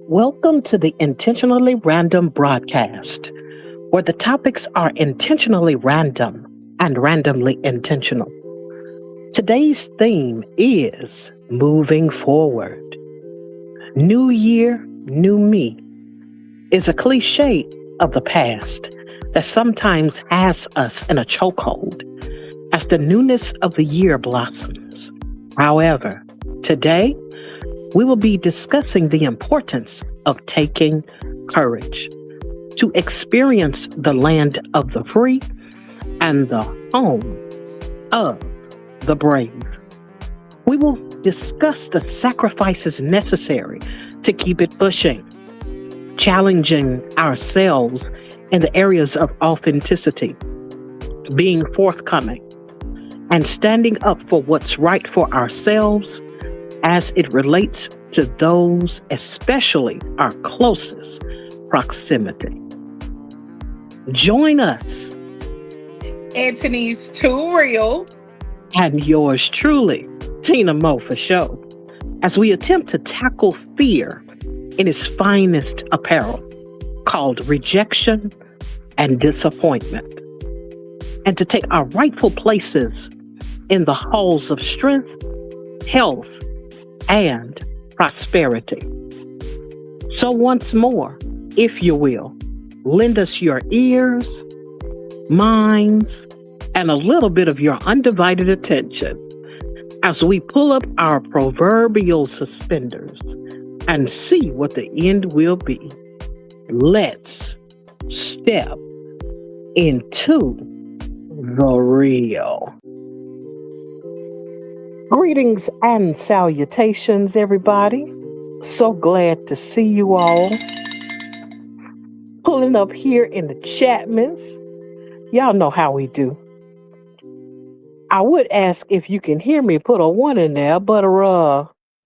Welcome to the Intentionally Random broadcast, where the topics are intentionally random and randomly intentional. Today's theme is moving forward. New year, new me is a cliche of the past that sometimes has us in a chokehold as the newness of the year blossoms. However, today we will be discussing the importance of taking courage to experience the land of the free and the home of the brave. We will discuss the sacrifices necessary to keep it pushing, challenging ourselves in the areas of authenticity, being forthcoming, and standing up for what's right for ourselves as it relates to those, especially our closest proximity. Join us Anthony's Too Real. and yours truly, Tina Mo for show, as we attempt to tackle fear in its finest apparel, called rejection and disappointment, and to take our rightful places in the halls of strength, health, and prosperity. So once more, if you will, lend us your ears, minds, and a little bit of your undivided attention as we pull up our proverbial suspenders and see what the end will be. Let's step into the real. Greetings and salutations, everybody. So glad to see you all. Pulling up here in the Chapmans. Y'all know how we do. I would ask if you can hear me, put a one in there, but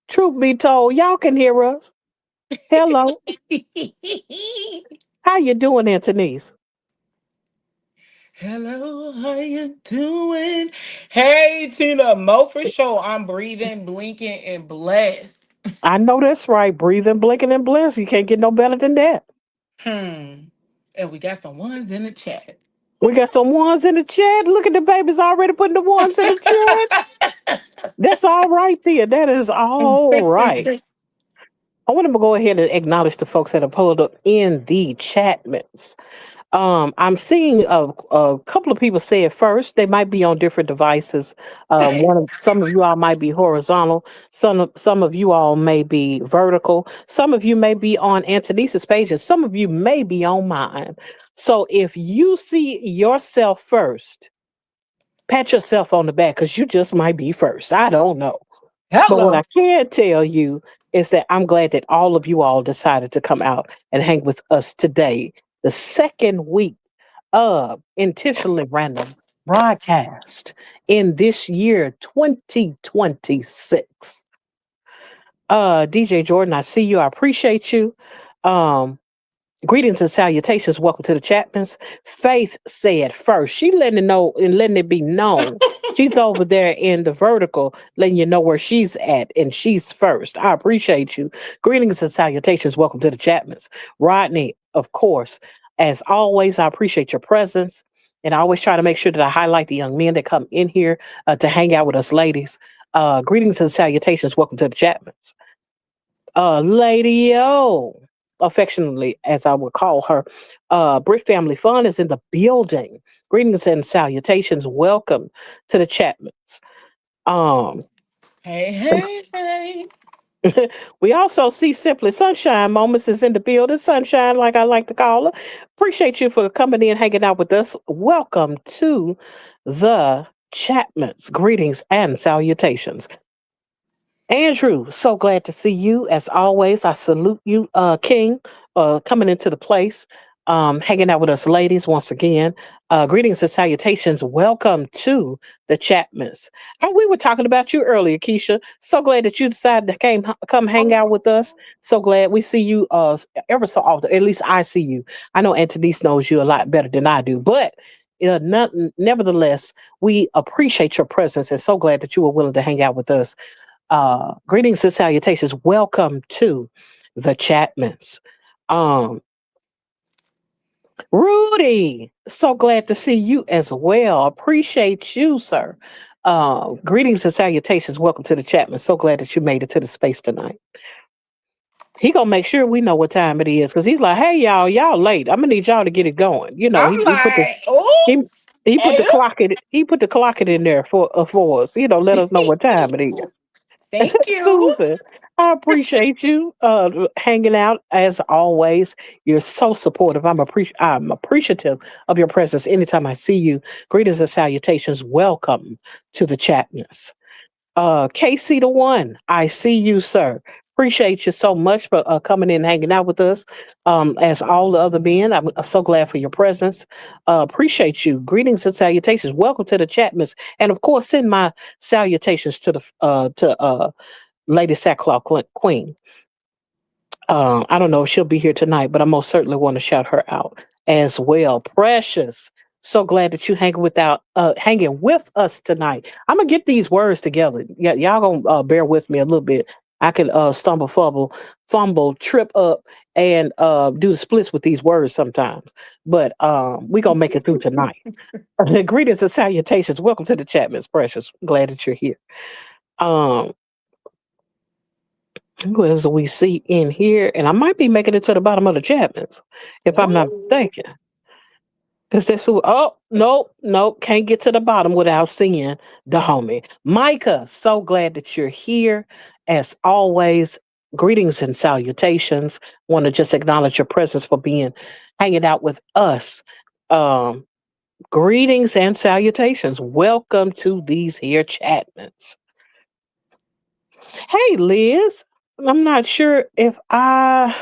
truth be told, y'all can hear us. Hello. How you doing, Antonise? Hello, how you doing? Hey, Tina Mo for show. I'm breathing, blinking, and blessed. I know that's right. Breathing, blinking, and blessed. You can't get no better than that. And we got some ones in the chat. We got some ones in the chat. Look at the babies already putting the ones in the chat. That's all right there. That is all right. I want to go ahead and acknowledge the folks that have pulled up in the chatments. I'm seeing a couple of people say it first. They might be on different devices. Some of you all might be horizontal. Some of you all may be vertical. Some of you may be on Antonisa's page, and some of you may be on mine. So if you see yourself first, pat yourself on the back because you just might be first. I don't know. But what I Hello. can tell you is that I'm glad that all of you all decided to come out and hang with us today, the second week of Intentionally Random broadcast in this year 2026. DJ Jordan, I see you. I appreciate you. Um, Greetings and salutations. Welcome to the Chapmans. Faith said first. She letting it know and letting it be known. She's over there in the vertical, letting you know where she's at, and she's first. I appreciate you. Greetings and salutations. Welcome to the Chapmans. Rodney, of course, as always, I appreciate your presence. And I always try to make sure that I highlight the young men that come in here to hang out with us ladies. Greetings and salutations. Welcome to the Chapmans. Lady O, affectionately as I would call her, Brit Family Fun is in the building. Greetings and salutations. Welcome to the Chapmans. Um, Hey, hey, hey. we also see Simply Sunshine Moments is in the building. Sunshine, like I like to call her. Appreciate you for coming in, hanging out with us. Welcome to the Chapmans. Greetings and salutations. Andrew, so glad to see you. As always, I salute you, King, coming into the place, hanging out with us ladies once again. Greetings and salutations. Welcome to the Chapmans. And we were talking about you earlier, Keisha. So glad that you decided to come hang out with us. So glad we see you ever so often. At least I see you. I know Antonise knows you a lot better than I do, but nevertheless, we appreciate your presence and so glad that you were willing to hang out with us. Greetings and salutations. Welcome to the Chapmans. Um, Rudy, so glad to see you as well. Appreciate you, sir. Greetings and salutations. Welcome to the Chapman. So glad that you made it to the space tonight. He gonna make sure we know what time it is because he's like, "Hey, y'all late. I'm gonna need y'all to get it going." You know, I'm he put the like, oh, he he put the hey. clock in. He put the clock in there for us. You know, let us know what time it is. Thank you. Susan, I appreciate you hanging out as always. You're so supportive. I'm appreciative of your presence anytime I see you. Greetings and salutations. Welcome to the Chatness. KC the one, I see you, sir. Appreciate you so much for coming in and hanging out with us. As all the other men, I'm so glad for your presence. Appreciate you. Greetings and salutations. Welcome to the Chatness, and of course, send my salutations to the to Lady Sackcloth Queen. I don't know if she'll be here tonight, but I most certainly want to shout her out as well. Precious, so glad that you hanging with us tonight. I'm gonna get these words together. Yeah, y'all gonna bear with me a little bit. I can stumble, fumble, trip up, and do the splits with these words sometimes. But we gonna make it through tonight. Greetings and salutations. Welcome to the chat, Miss Precious. Glad that you're here. Um, who else do we see in here? And I might be making it to the bottom of the Chapmans, if I'm not Oh, mistaken. Because that's who, oh, nope, can't get to the bottom without seeing the homie. Micah, so glad that you're here. As always, greetings and salutations. Want to just acknowledge your presence for hanging out with us. Um, Greetings and salutations. Welcome to these here Chatmans. Hey, Liz. I'm not sure if I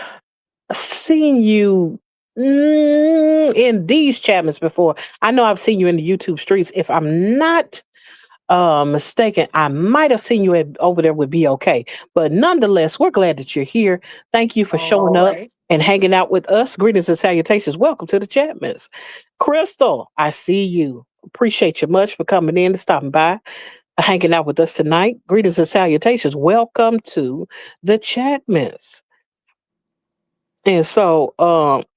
seen you in these Chapmans before. I know I've seen you in the YouTube streets. If I'm not mistaken, I might have seen you over there with BOK. But nonetheless, we're glad that you're here. Thank you for showing all up right. and hanging out with us. Greetings and salutations. Welcome to the Chapmans. Crystal, I see you. Appreciate you much for coming in and stopping by, hanging out with us tonight. Greetings and salutations. Welcome to the Chatmans. And so,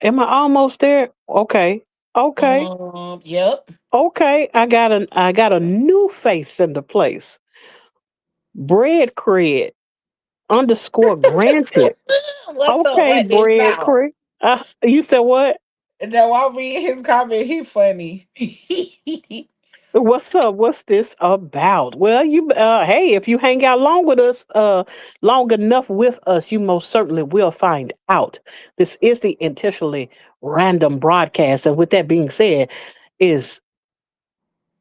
am I almost there? Okay. Okay. Yep. Okay. I got a new face in the place. Bread cred underscore granted. What's up? Okay, What is bread now? cred. You said what? No, I read his comment. He funny. What's up? What's this about? Well, hey, if you hang out long enough with us, you most certainly will find out. This is the intentionally random broadcast, and with that being said, is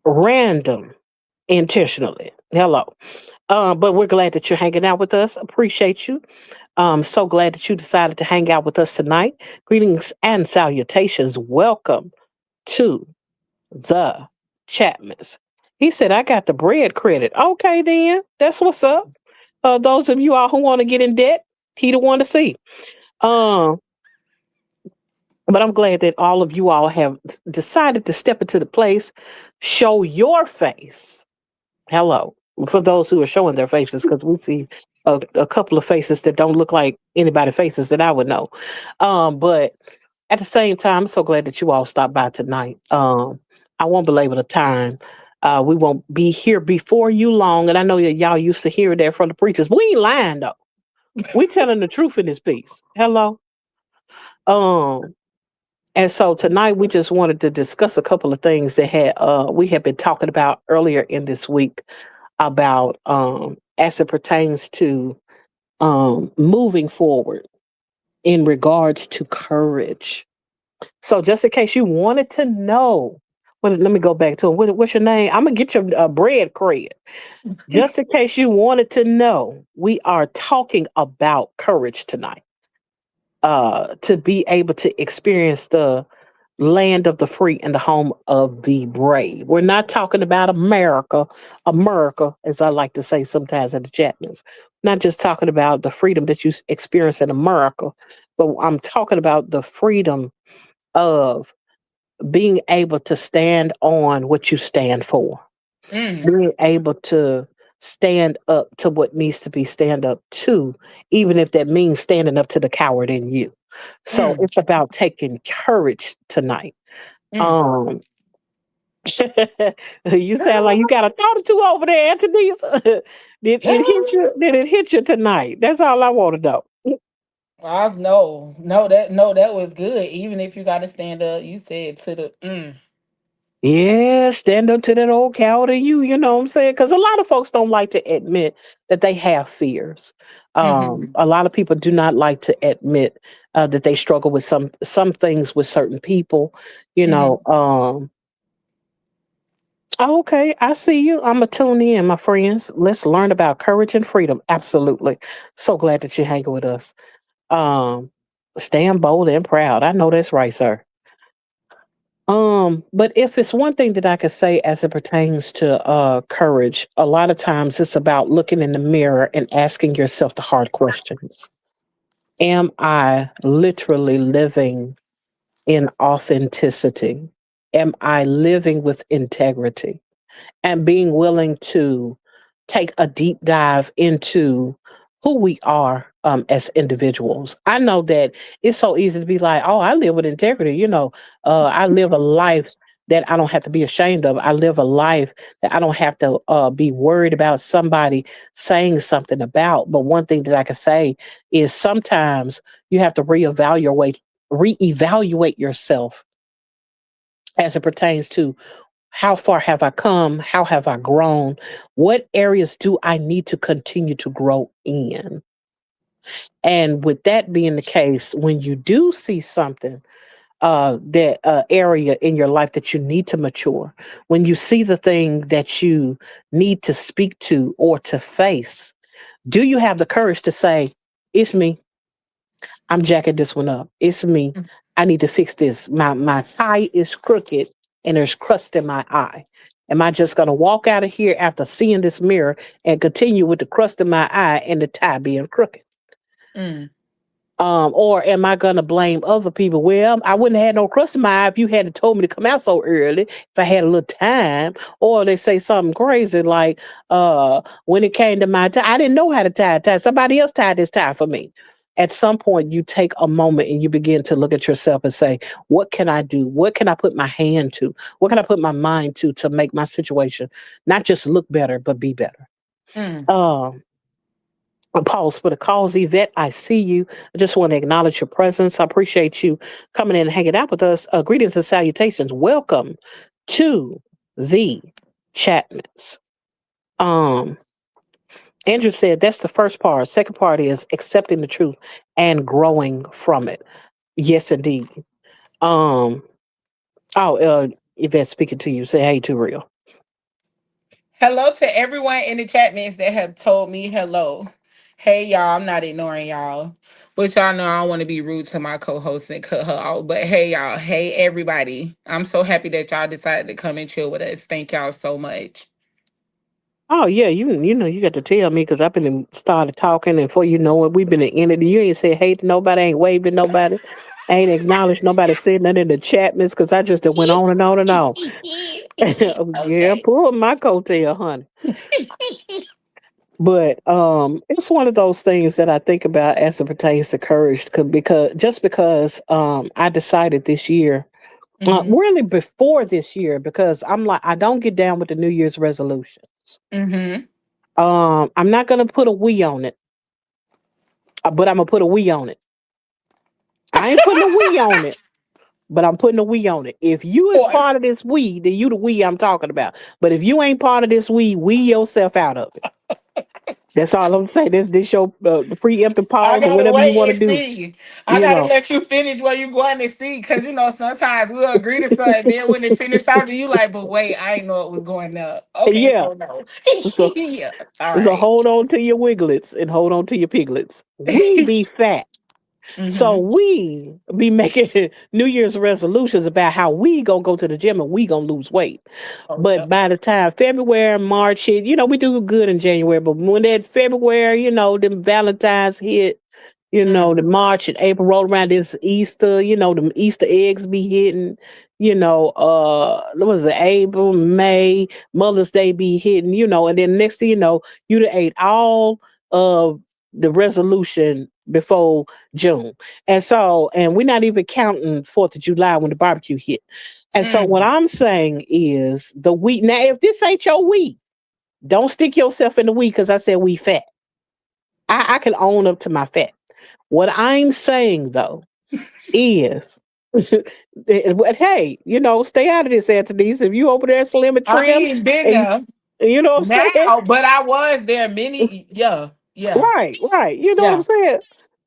random intentionally. Hello. But we're glad that you're hanging out with us. Appreciate you. So glad that you decided to hang out with us tonight. Greetings and salutations. Welcome to the Chapmans. He said, I got the bread credit. Okay, then. That's what's up. Those of you all who want to get in debt, he the one to see. Um, but I'm glad that all of you all have decided to step into the place, show your face. Hello. For those who are showing their faces, because we see a couple of faces that don't look like anybody faces that I would know. But at the same time, I'm so glad that you all stopped by tonight. I won't belabor the time. We won't be here before you long. And I know that y'all used to hear that from the preachers. We ain't lying though. We telling the truth in this piece. Hello. Um, and so tonight we just wanted to discuss a couple of things that had we had been talking about earlier in this week about as it pertains to moving forward in regards to courage. So just in case you wanted to know, well, let me go back to it. What's your name? I'm gonna get your bread cred. Just in case you wanted to know, we are talking about courage tonight. To be able to experience the land of the free and the home of the brave. We're not talking about America, as I like to say sometimes in the Chapmans. Not just talking about the freedom that you experience in America, but I'm talking about the freedom of being able to stand on what you stand for, Mm. being able to stand up to what needs to be stand up to, even if that means standing up to the coward in you. So Mm, it's about taking courage tonight. mm. Um, you sound like you got a thought or two over there, Antonisa. Did it hit you? Did it hit you tonight? That's all I want to know. I no, that was good. Even if you got to stand up, you said to the Yeah, stand up to that old coward in you. You know what I'm saying? Because a lot of folks don't like to admit that they have fears. mm-hmm, A lot of people do not like to admit that they struggle with some things with certain people. You mm-hmm. know. Okay, I see you. I'm gonna tune in, my friends. Let's learn about courage and freedom. Absolutely. So glad that you're hanging with us. Um, Stand bold and proud. I know that's right, sir. But if it's one thing that I could say as it pertains to courage, a lot of times it's about looking in the mirror and asking yourself the hard questions. Am I literally living in authenticity? Am I living with integrity? And being willing to take a deep dive into who we are as individuals. I know that it's so easy to be like, oh, I live with integrity. I live a life that I don't have to be ashamed of. I live a life that I don't have to be worried about somebody saying something about. But one thing that I can say is sometimes you have to reevaluate yourself as it pertains to how far have I come? How have I grown? What areas do I need to continue to grow in? And with that being the case, when you do see something, that area in your life that you need to mature, when you see the thing that you need to speak to or to face, do you have the courage to say, it's me? I'm jacking this one up. It's me. I need to fix this. My tie is crooked and there's crust in my eye. Am I just gonna walk out of here after seeing this mirror and continue with the crust in my eye and the tie being crooked? Mm, Or am I gonna blame other people? Well, I wouldn't have had no crust in my eye if you hadn't told me to come out so early, if I had a little time. Or they say something crazy like, when it came to my tie, I didn't know how to tie a tie. Somebody else tied this tie for me. At some point, you take a moment and you begin to look at yourself and say, what can I do? What can I put my hand to? What can I put my mind to make my situation not just look better, but be better? mm. Um, Pause for the cause, Yvette. I see you. I just want to acknowledge your presence. I appreciate you coming in and hanging out with us. Greetings and salutations. Welcome to the Chatmans. Um, Andrew said that's the first part. Second part is accepting the truth and growing from it. Yes, indeed. Um, Yvette, speaking to you. Say hey to real. Hello to everyone in the chat mix that have told me hello. Hey y'all, I'm not ignoring y'all. But y'all know I don't want to be rude to my co-host and cut her out. But hey y'all, hey everybody. I'm so happy that y'all decided to come and chill with us. Thank y'all so much. Oh yeah, you know you got to tell me because I've been started talking, and before you know it, we've been in it. You ain't said hey to nobody, ain't waved to nobody, ain't acknowledged nobody, said nothing in the chat, miss. Because I just done went on and on and on. Yeah, Okay. pull my coattail, honey. But it's one of those things that I think about as it pertains to courage, because I decided this year, Mm-hmm. really before this year, because I'm like I don't get down with the New Year's resolutions. Mm-hmm. I'm not gonna put a we on it, but I'm gonna put a we on it. I ain't putting a we on it, but I'm putting a we on it. If you is part Pause. of this we, then you the we I'm talking about. But if you ain't part of this we yourself out of it. That's all I'm saying. This your preemptive I pause or gotta whatever you want wait to and do. see. I You gotta know, let you finish what you're going to see, because sometimes we'll agree to something. Then when it finish talking, you like, but wait, I didn't know it was going up. Okay, yeah. so no. So Yeah. All so right. hold on to your wigglets and hold on to your piglets. We be fat. So Mm-hmm. we be making New Year's resolutions about how we gonna go to the gym and we gonna lose weight. Oh, But yep. by the time February, March hit, we do good in January. But when that February, the Valentine's hit, the Mm, March and April roll around, this Easter, the Easter eggs be hitting. What was it, April, May, Mother's Day be hitting, and then next thing you know, you'd have ate all of the resolution before June. And we're not even counting 4th of July when the barbecue hit. And so what Mm. I'm saying is the week. Now, if this ain't your week, don't stick yourself in the week because I said we fat. I can own up to my fat. What I'm saying though is, but hey, stay out of this, Anthony. If you over there slim and I trim, ain't been and there you know what I'm saying? now, but I was there many. Yeah, yeah, Right, right. You know what I'm yeah. saying?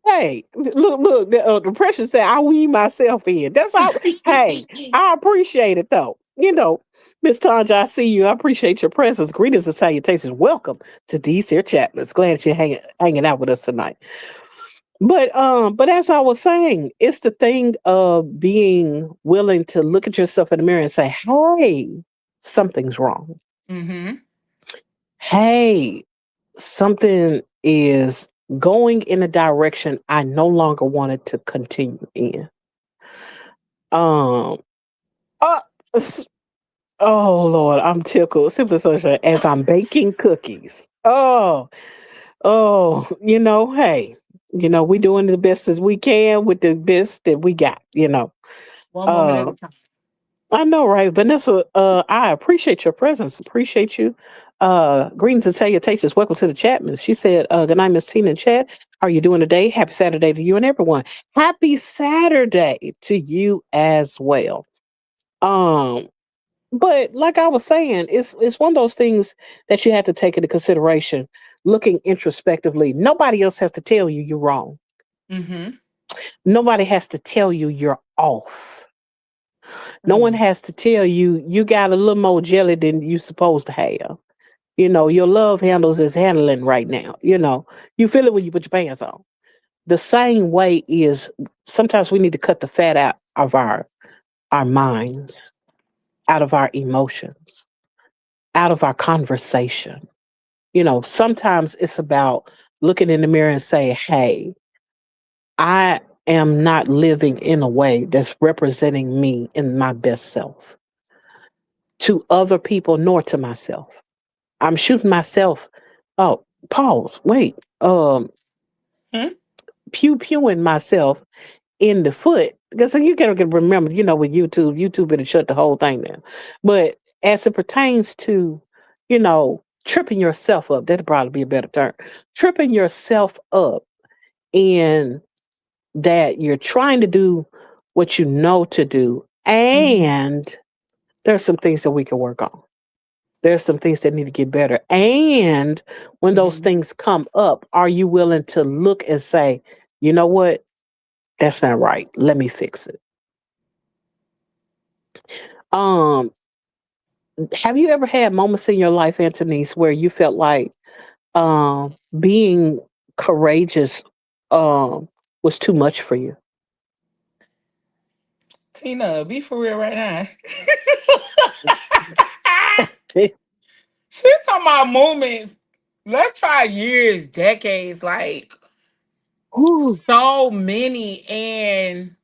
Hey, look. The pressure said I weave myself in. That's all. Hey, I appreciate it though. Miss Tanja, I see you. I appreciate your presence. Greetings and salutations. Welcome to these here Chapman's. Glad you're hanging out with us tonight. But as I was saying, it's the thing of being willing to look at yourself in the mirror and say, "Hey, something's wrong. Mm-hmm. Hey, something is going in a direction I no longer wanted to continue in." Um, uh, s- oh Lord, I'm tickled. Simply such as I'm baking cookies. Hey, we doing the best as we can with the best that we got. One moment at Uh, a time. I know, right? Vanessa, I appreciate your presence. Appreciate you. Greetings and salutations. Welcome to the Chatmans. She said, good night, Miss Tina and Chat. How are you doing today? Happy Saturday to you and everyone. Happy Saturday to you as well. Um, but like I was saying, it's one of those things that you have to take into consideration, looking introspectively. Nobody else has to tell you you're wrong. Mm-hmm. Nobody has to tell you you're off. No one Mm. has to tell you you got a little more jelly than you supposed to have. Your love handles is handling right now. You feel it when you put your pants on. The same way is sometimes we need to cut the fat out of our minds, out of our emotions, out of our conversation. Sometimes it's about looking in the mirror and say, "Hey, I am not living in a way that's representing me in my best self to other people nor to myself. I'm shooting myself." Oh, pause. Wait. Hmm? Pew pewing myself in the foot because you gotta remember, with YouTube it'll shut the whole thing down. But as it pertains to, tripping yourself up, that'd probably be a better term. Tripping yourself up in that you're trying to do what you know to do, Mm-hmm. and there's some things that we can work on. There's some things that need to get better. And when those Mm-hmm. things come up, are you willing to look and say, you know what? That's not right. Let me fix it. Um, have you ever had moments in your life, Antonice, where you felt like being courageous was too much for you? Tina, be for real right now. Eh, She talking about moments. Let's try years, decades, like Ooh. so many. And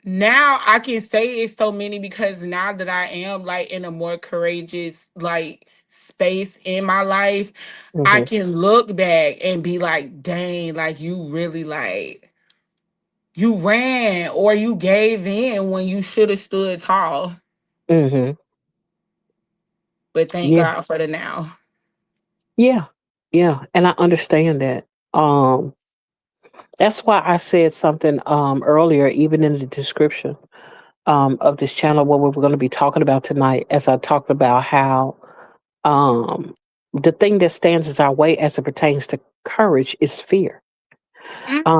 now I can say it's so many because now that I am like in a more courageous like space in my life, I Mhm, can look back and be like, dang, like you really like you ran or you gave in when you should have stood tall. mhm. But thank Yeah, God for the now. yeah, yeah, and I understand that. That's why I said something earlier, even in the description of this channel, what we're going to be talking about tonight, as I talked about how um, the thing that stands as our way as it pertains to courage is fear.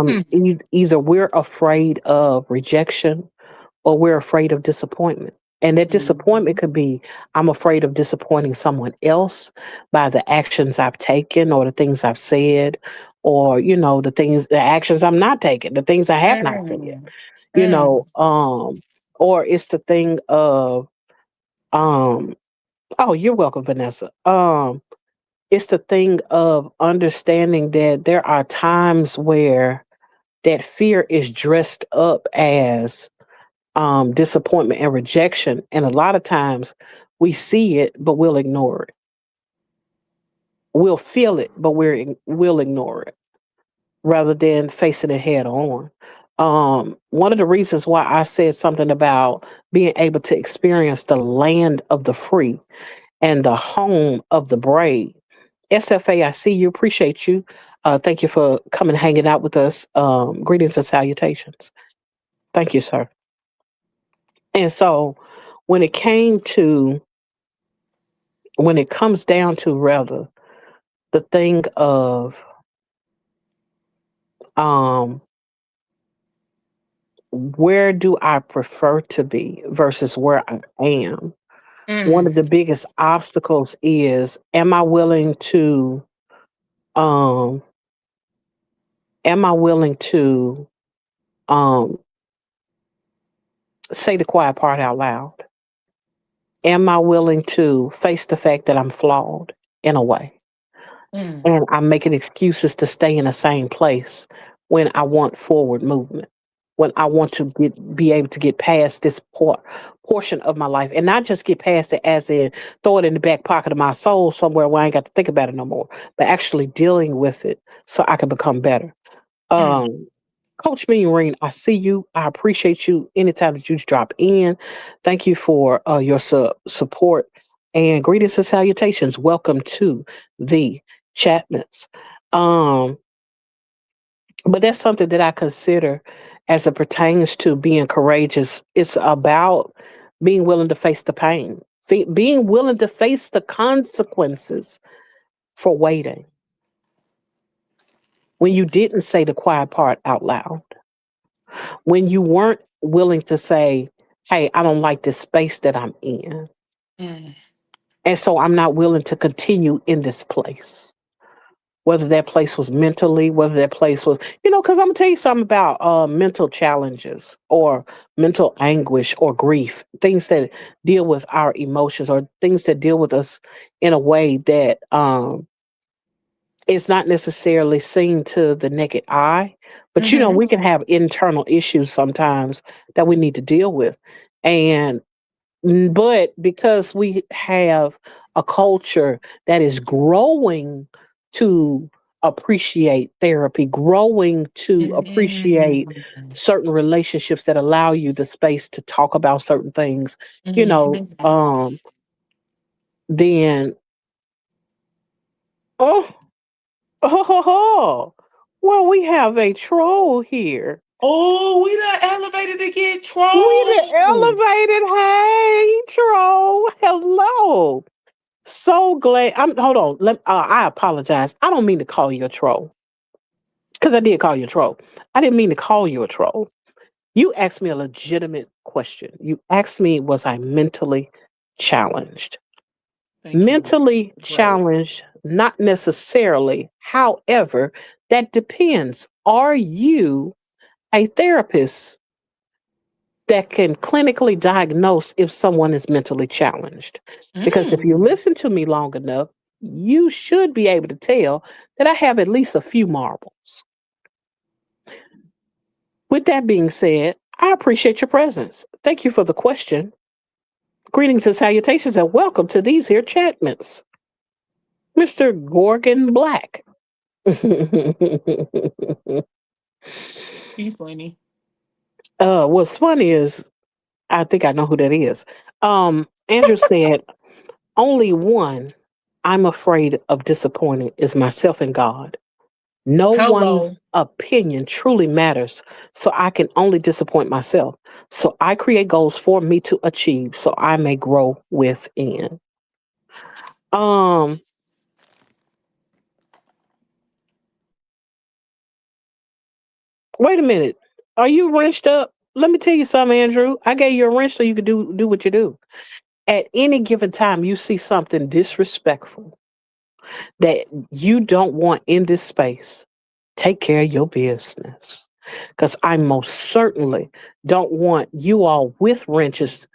Mm, Either we're afraid of rejection or we're afraid of disappointment. And that disappointment mhm, could be I'm afraid of disappointing someone else by the actions I've taken or the things I've said, or, the actions I'm not taking, the things I have not said, mm, you mm, know, um, or it's the thing of, um, oh, you're welcome, Vanessa. It's the thing of understanding that there are times where that fear is dressed up as disappointment and rejection. And a lot of times we see it, but we'll ignore it. We'll feel it, but we'll ignore it rather than facing it head on. One of the reasons why I said something about being able to experience the land of the free and the home of the brave. SFA, I see you, appreciate you. Thank you for coming hanging out with us. Greetings and salutations. Thank you, sir. And so when it came to when it comes down to rather the thing of um where do I prefer to be versus where I am, one Mm, of the biggest obstacles is um am I willing to um say the quiet part out loud? Am I willing to face the fact that I'm flawed in a way? mm, And I'm making excuses to stay in the same place when I want forward movement, when I want to be able to get past this portion of my life and not just get past it as in throw it in the back pocket of my soul somewhere where I ain't got to think about it no more, but actually dealing with it so I can become better. mm. Um, Coach Mean, I see you. I appreciate you anytime that you drop in. Thank you for your support and greetings and salutations. Welcome to the Chatmans. Um, but that's something that I consider as it pertains to being courageous. It's about being willing to face the pain, being willing to face the consequences for waiting when you didn't say the quiet part out loud, when you weren't willing to say, hey, I don't like this space that I'm in. Mm, And so I'm not willing to continue in this place. Whether that place was mentally, whether that place was, because I'm gonna tell you something about mental challenges or mental anguish or grief, things that deal with our emotions or things that deal with us in a way that is not necessarily seen to the naked eye. But mhm, we can have internal issues sometimes that we need to deal with. And but because we have a culture that is growing to appreciate therapy, growing to appreciate mhm, certain relationships that allow you the space to talk about certain things, you know, mhm. um, then oh, oh, well, we have a troll here. Oh, we done elevated to get We the trolls. elevated. Hey, troll. Hello. So glad. Hold on. I apologize. I don't mean to call you a troll because I did call you a troll. I didn't mean to call you a troll. You asked me a legitimate question. You asked me, was I mentally challenged? Thank you. Mentally Right. challenged, not necessarily. However, that depends. Are you a therapist that can clinically diagnose if someone is mentally challenged? Because if you Mm. listen to me long enough, you should be able to tell that I have at least a few marbles. With that being said, I appreciate your presence. Thank you for the question. Greetings and salutations, and welcome to these here chatments, Mr. Gorgon Black. He's funny. What's funny is I think I know who that is. Andrew said, only one I'm afraid of disappointing is myself and God. No Hello. one's opinion truly matters, so I can only disappoint myself. So I create goals for me to achieve so I may grow within. Um, Wait a minute. Are you wrenched up? Let me tell you something, Andrew. I gave you a wrench so you could do what you do. At any given time, you see something disrespectful that you don't want in this space, take care of your business. Because I most certainly don't want you all with wrenches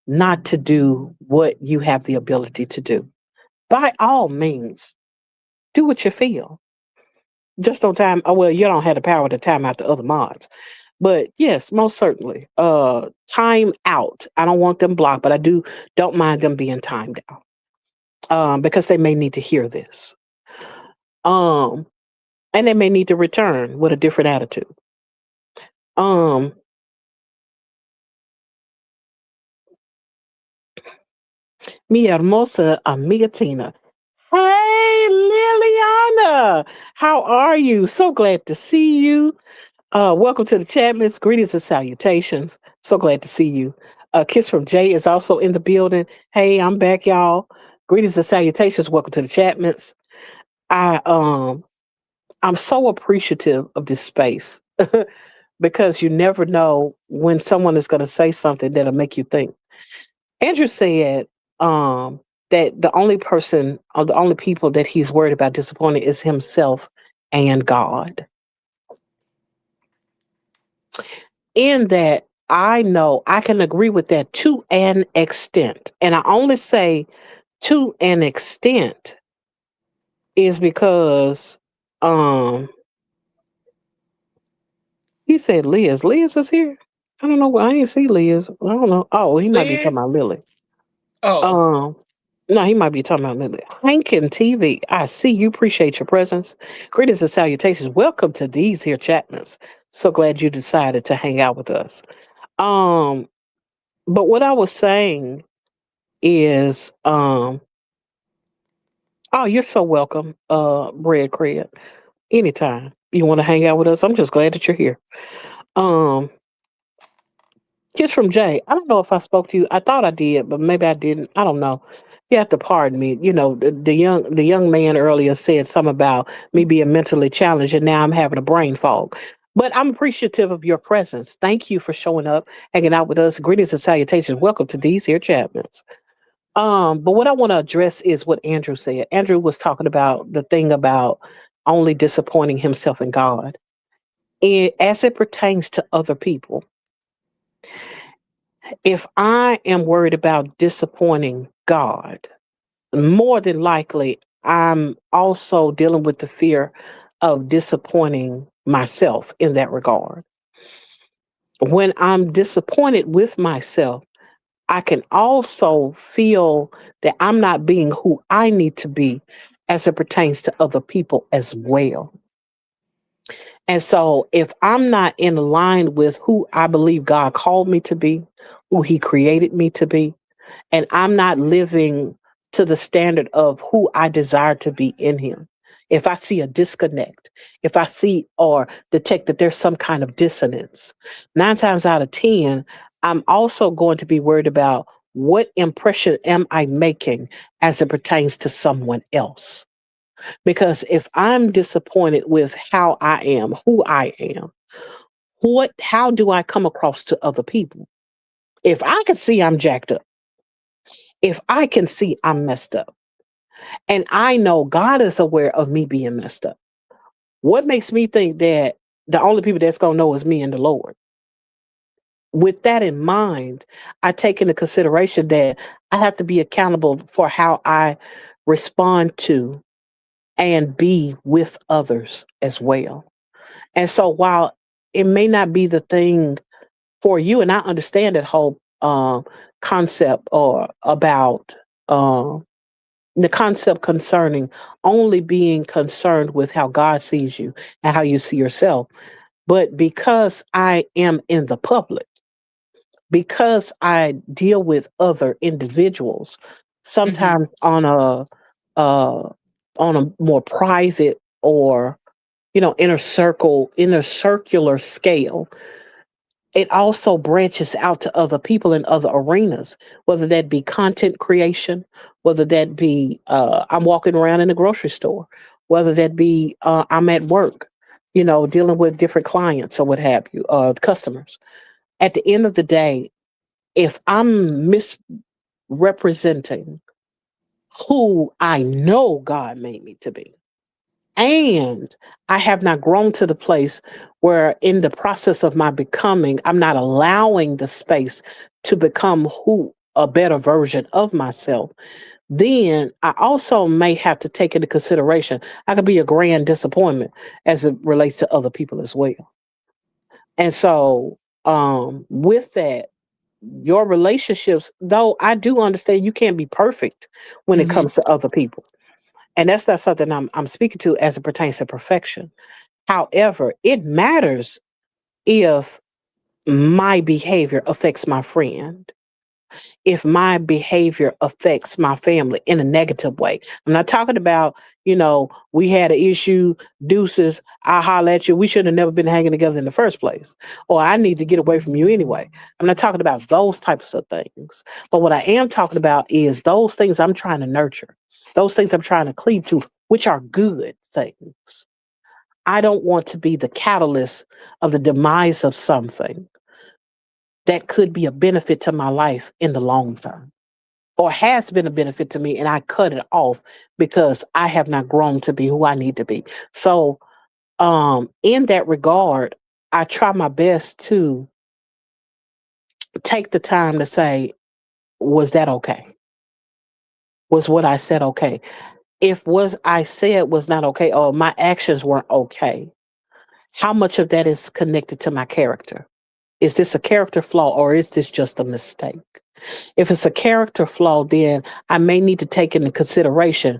not to do what you have the ability to do. By all means, do what you feel. Just don't time. Oh well, you don't have the power to time out the other mods. But yes, most certainly. Time out. I don't want them blocked, but I don't mind them being timed out. Because they may need to hear this. Um, and they may need to return with a different attitude. Um, Mi hermosa amiga Tina. Hey, Liliana. How are you? So glad to see you. Welcome to the chat, Miss. Greetings and salutations. So glad to see you. Kiss from Jay is also in the building. Hey, I'm back, y'all. Greetings and salutations. Welcome to the chat, Miss. I I'm so appreciative of this space because you never know when someone is going to say something that'll make you think. Andrew said um, that the only person or the only people that he's worried about disappointing is himself and God. In that, I know I can agree with that to an extent. And I only say to an extent is because um, he said Liz. Liz is here. I don't know. I ain't see Liz. I don't know. Oh, he might be talking Liz. about Lily. Oh, Um, no, he might be talking about Lily. Hank and TV. I see you. Appreciate your presence. Greetings and salutations. Welcome to these here Chapmans. So glad you decided to hang out with us. Um, but what I was saying is, oh, you're so welcome, Bread Cred. Anytime you want to hang out with us, I'm just glad that you're here. Um, Kiss from Jay. I don't know if I spoke to you. I thought I did, but maybe I didn't. I don't know. You have to pardon me. You know, the young man earlier said something about me being mentally challenged, and now I'm having a brain fog. But I'm appreciative of your presence. Thank you for showing up, hanging out with us. Greetings and salutations. Welcome to these here Chapmans. But what I want to address is what Andrew said. Andrew was talking about the thing about only disappointing himself in God. As it pertains to other people, if I am worried about disappointing God, more than likely I'm also dealing with the fear of disappointing myself in that regard. When I'm disappointed with myself, I can also feel that I'm not being who I need to be as it pertains to other people as well. And so if I'm not in line with who I believe God called me to be, who he created me to be, and I'm not living to the standard of who I desire to be in him. If I see a disconnect, if I see or detect that there's some kind of dissonance, 9 times out of 10, I'm also going to be worried about what impression am I making as it pertains to someone else. Because if I'm disappointed with how I am, who I am, how do I come across to other people? If I can see I'm jacked up, if I can see I'm messed up, and I know God is aware of me being messed up, what makes me think that the only people that's going to know is me and the Lord? With that in mind, I take into consideration that I have to be accountable for how I respond to and be with others as well. And so while it may not be the thing for you, and I understand that whole concept or about the concept concerning only being concerned with how God sees you and how you see yourself. But because I am in the public, because I deal with other individuals, hmm sometimes uh, on a more private or inner circular scale, it also branches out to other people in other arenas, whether that be content creation, whether that be I'm walking around in the grocery store, whether that be I'm at work, dealing with different clients or what have you, customers. At the end of the day, if I'm misrepresenting who I know God made me to be, and I have not grown to the place where, in the process of my becoming, I'm not allowing the space to become who a better version of myself. Then I also may have to take into consideration I could be a grand disappointment as it relates to other people as well. And so, with that, your relationships, though I do understand you can't be perfect when it Mm-hmm. comes to other people. And that's not something I'm speaking to as it pertains to perfection. However, it matters if my behavior affects my friend, if my behavior affects my family in a negative way. I'm not talking about, we had an issue, deuces, I holler at you. We should have never been hanging together in the first place. Or I need to get away from you anyway. I'm not talking about those types of things. But what I am talking about is those things I'm trying to nurture, those things I'm trying to cleave to, which are good things. I don't want to be the catalyst of the demise of something that could be a benefit to my life in the long term, or has been a benefit to me, and I cut it off because I have not grown to be who I need to be. So, in that regard, I try my best to take the time to say, was that okay? Was what I said okay? If was I said was not okay, or my actions weren't okay, how much of that is connected to my character? Is this a character flaw, or is this just a mistake? If it's a character flaw, then I may need to take into consideration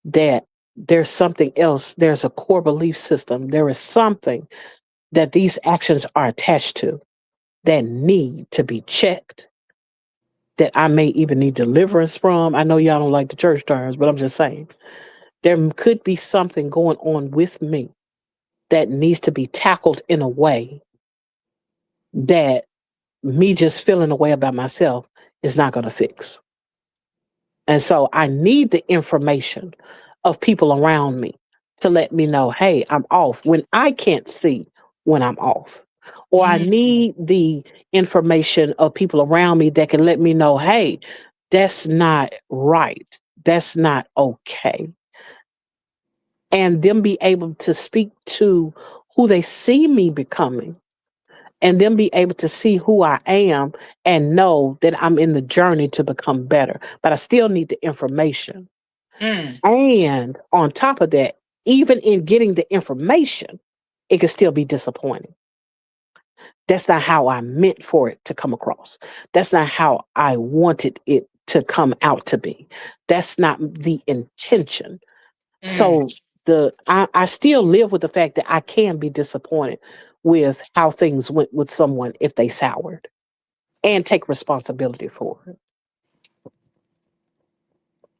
that there's something else, there's a core belief system, there is something that these actions are attached to that need to be checked, that I may even need deliverance from. I know y'all don't like the church terms, but I'm just saying there could be something going on with me that needs to be tackled in a way that me just feeling a way about myself is not going to fix. And so I need the information of people around me to let me know, hey, I'm off when I can't see when I'm off. Or I Mm-hmm. need the information of people around me that can let me know, hey, that's not right. That's not okay. And them be able to speak to who they see me becoming, and then be able to see who I am and know that I'm in the journey to become better. But I still need the information. Mm. And on top of that, even in getting the information, it can still be disappointing. That's not how I meant for it to come across. That's not how I wanted it to come out to be. That's not the intention. Mm. So I still live with the fact that I can be disappointed with how things went with someone if they soured, and take responsibility for it.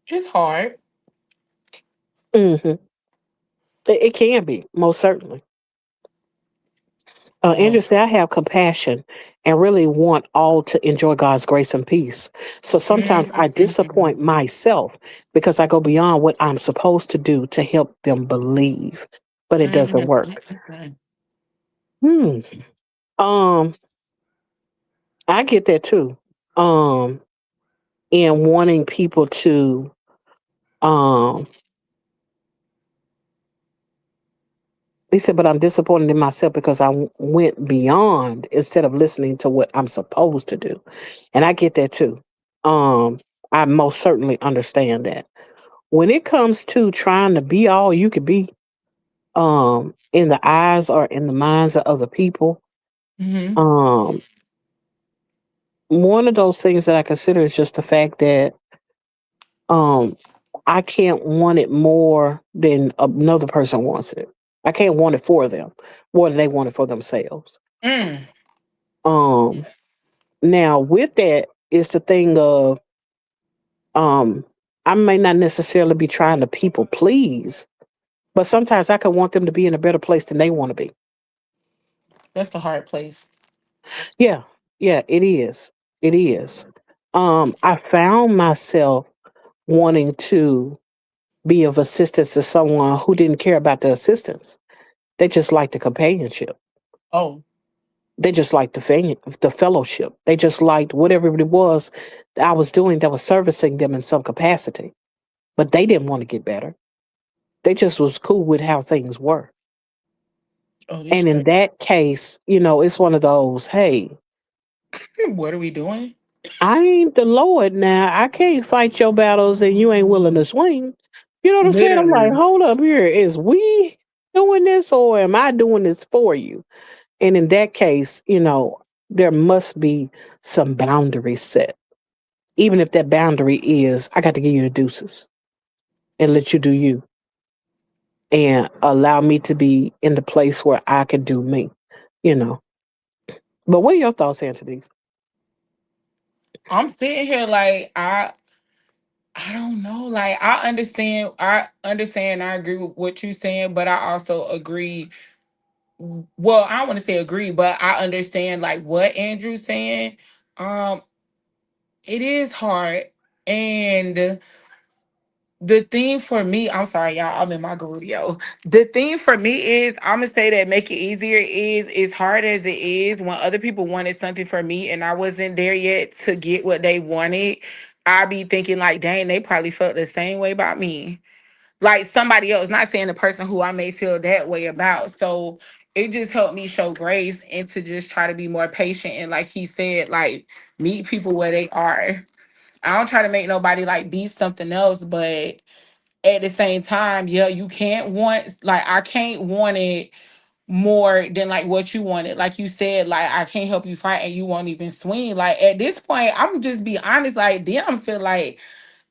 It's hard. Hmm. It can be, most certainly. Oh. Andrew said, I have compassion and really want all to enjoy God's grace and peace. So sometimes I disappoint Mm. myself because I go beyond what I'm supposed to do to help them believe, but it doesn't work. Mm. Hmm. Um, I get that too. Um, and wanting people to, um, he said, but I'm disappointed in myself because went beyond instead of listening to what I'm supposed to do. And I get that too. Um, I most certainly understand that. When it comes to trying to be all you could be, in the eyes or in the minds of other people, Mm-hmm. um, one of those things that I consider is just the fact that um I can't want it more than another person wants it. I can't want it for them more than they want it for themselves. Mm. Um, Now with that is the thing of um I may not necessarily be trying to people please, but sometimes I can want them to be in a better place than they want to be. That's the hard place. Yeah, yeah, it is. It is. I found myself wanting to be of assistance to someone who didn't care about the assistance. They just liked the companionship. Oh. They just liked the fellowship. They just liked whatever it was that I was doing that was servicing them in some capacity. But they didn't want to get better. They just was cool with how things were. Oh, this And in straight. that case, it's one of those, hey, What are we doing? I ain't the Lord now. I can't fight your battles and you ain't willing to swing. You know what I'm saying? I'm like, Literally. hold up here. Is we doing this or am I doing this for you? And in that case, there must be some boundaries set. Even if that boundary is, I got to give you the deuces and let you do you and allow me to be in the place where I can do me, you know. But what are your thoughts, Anthony? I'm sitting here like I don't know. Like I agree with what you're saying, but I also agree. Well, I don't want to say agree, but I understand like what Andrew's saying. Um, it is hard. And the thing for me, I'm sorry, y'all, I'm in my Garudio. The thing for me is, I'm gonna say that make it easier is as hard as it is when other people wanted something for me and I wasn't there yet to get what they wanted. I be thinking like, dang, they probably felt the same way about me. Like somebody else, not saying the person who I may feel that way about. So it just helped me show grace and to just try to be more patient and like he said, like meet people where they are. I don't try to make nobody like be something else, but at the same time, yeah, you can't want like I can't want it more than like what you wanted. Like you said, like I can't help you fight and you won't even swing. Like at this point, I'm just be honest, like then I'm feel like,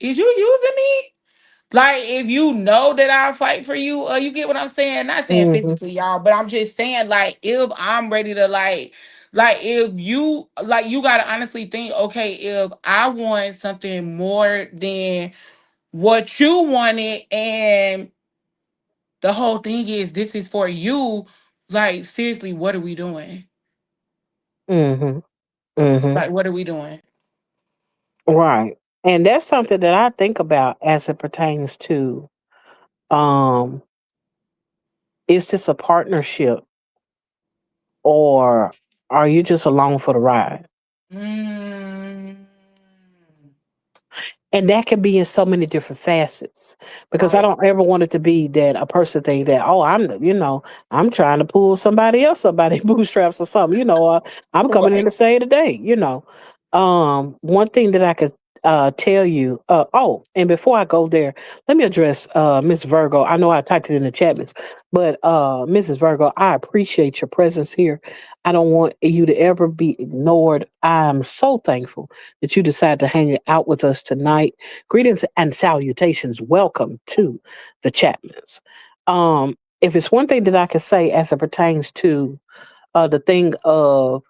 is you using me? Like if you know that I'll fight for you, or you get what I'm saying? Not saying Hmm. physically, y'all, but I'm just saying like if I'm ready to like if you like you gotta honestly think, okay, if I want something more than what you wanted and the whole thing is this is for you, like seriously, what are we doing? Hmm. Hmm. Like what are we doing? Right. And that's something that I think about as it pertains to, um, is this a partnership or are you just along for the ride? Mm, And that can be in so many different facets because I right. don't ever want it to be that a person think that, oh, I'm trying to pull somebody else up by their bootstraps or something, I'm coming in Right. to save the day. One thing that I could tell you, oh, and before I go there, let me address Miss Virgo. I know I typed it in the chat, but Mrs. Virgo, I appreciate your presence here. I don't want you to ever be ignored. I'm so thankful that you decided to hang out with us tonight. Greetings and salutations. Welcome to the Chapmans. If it's one thing that I can say as it pertains to the thing of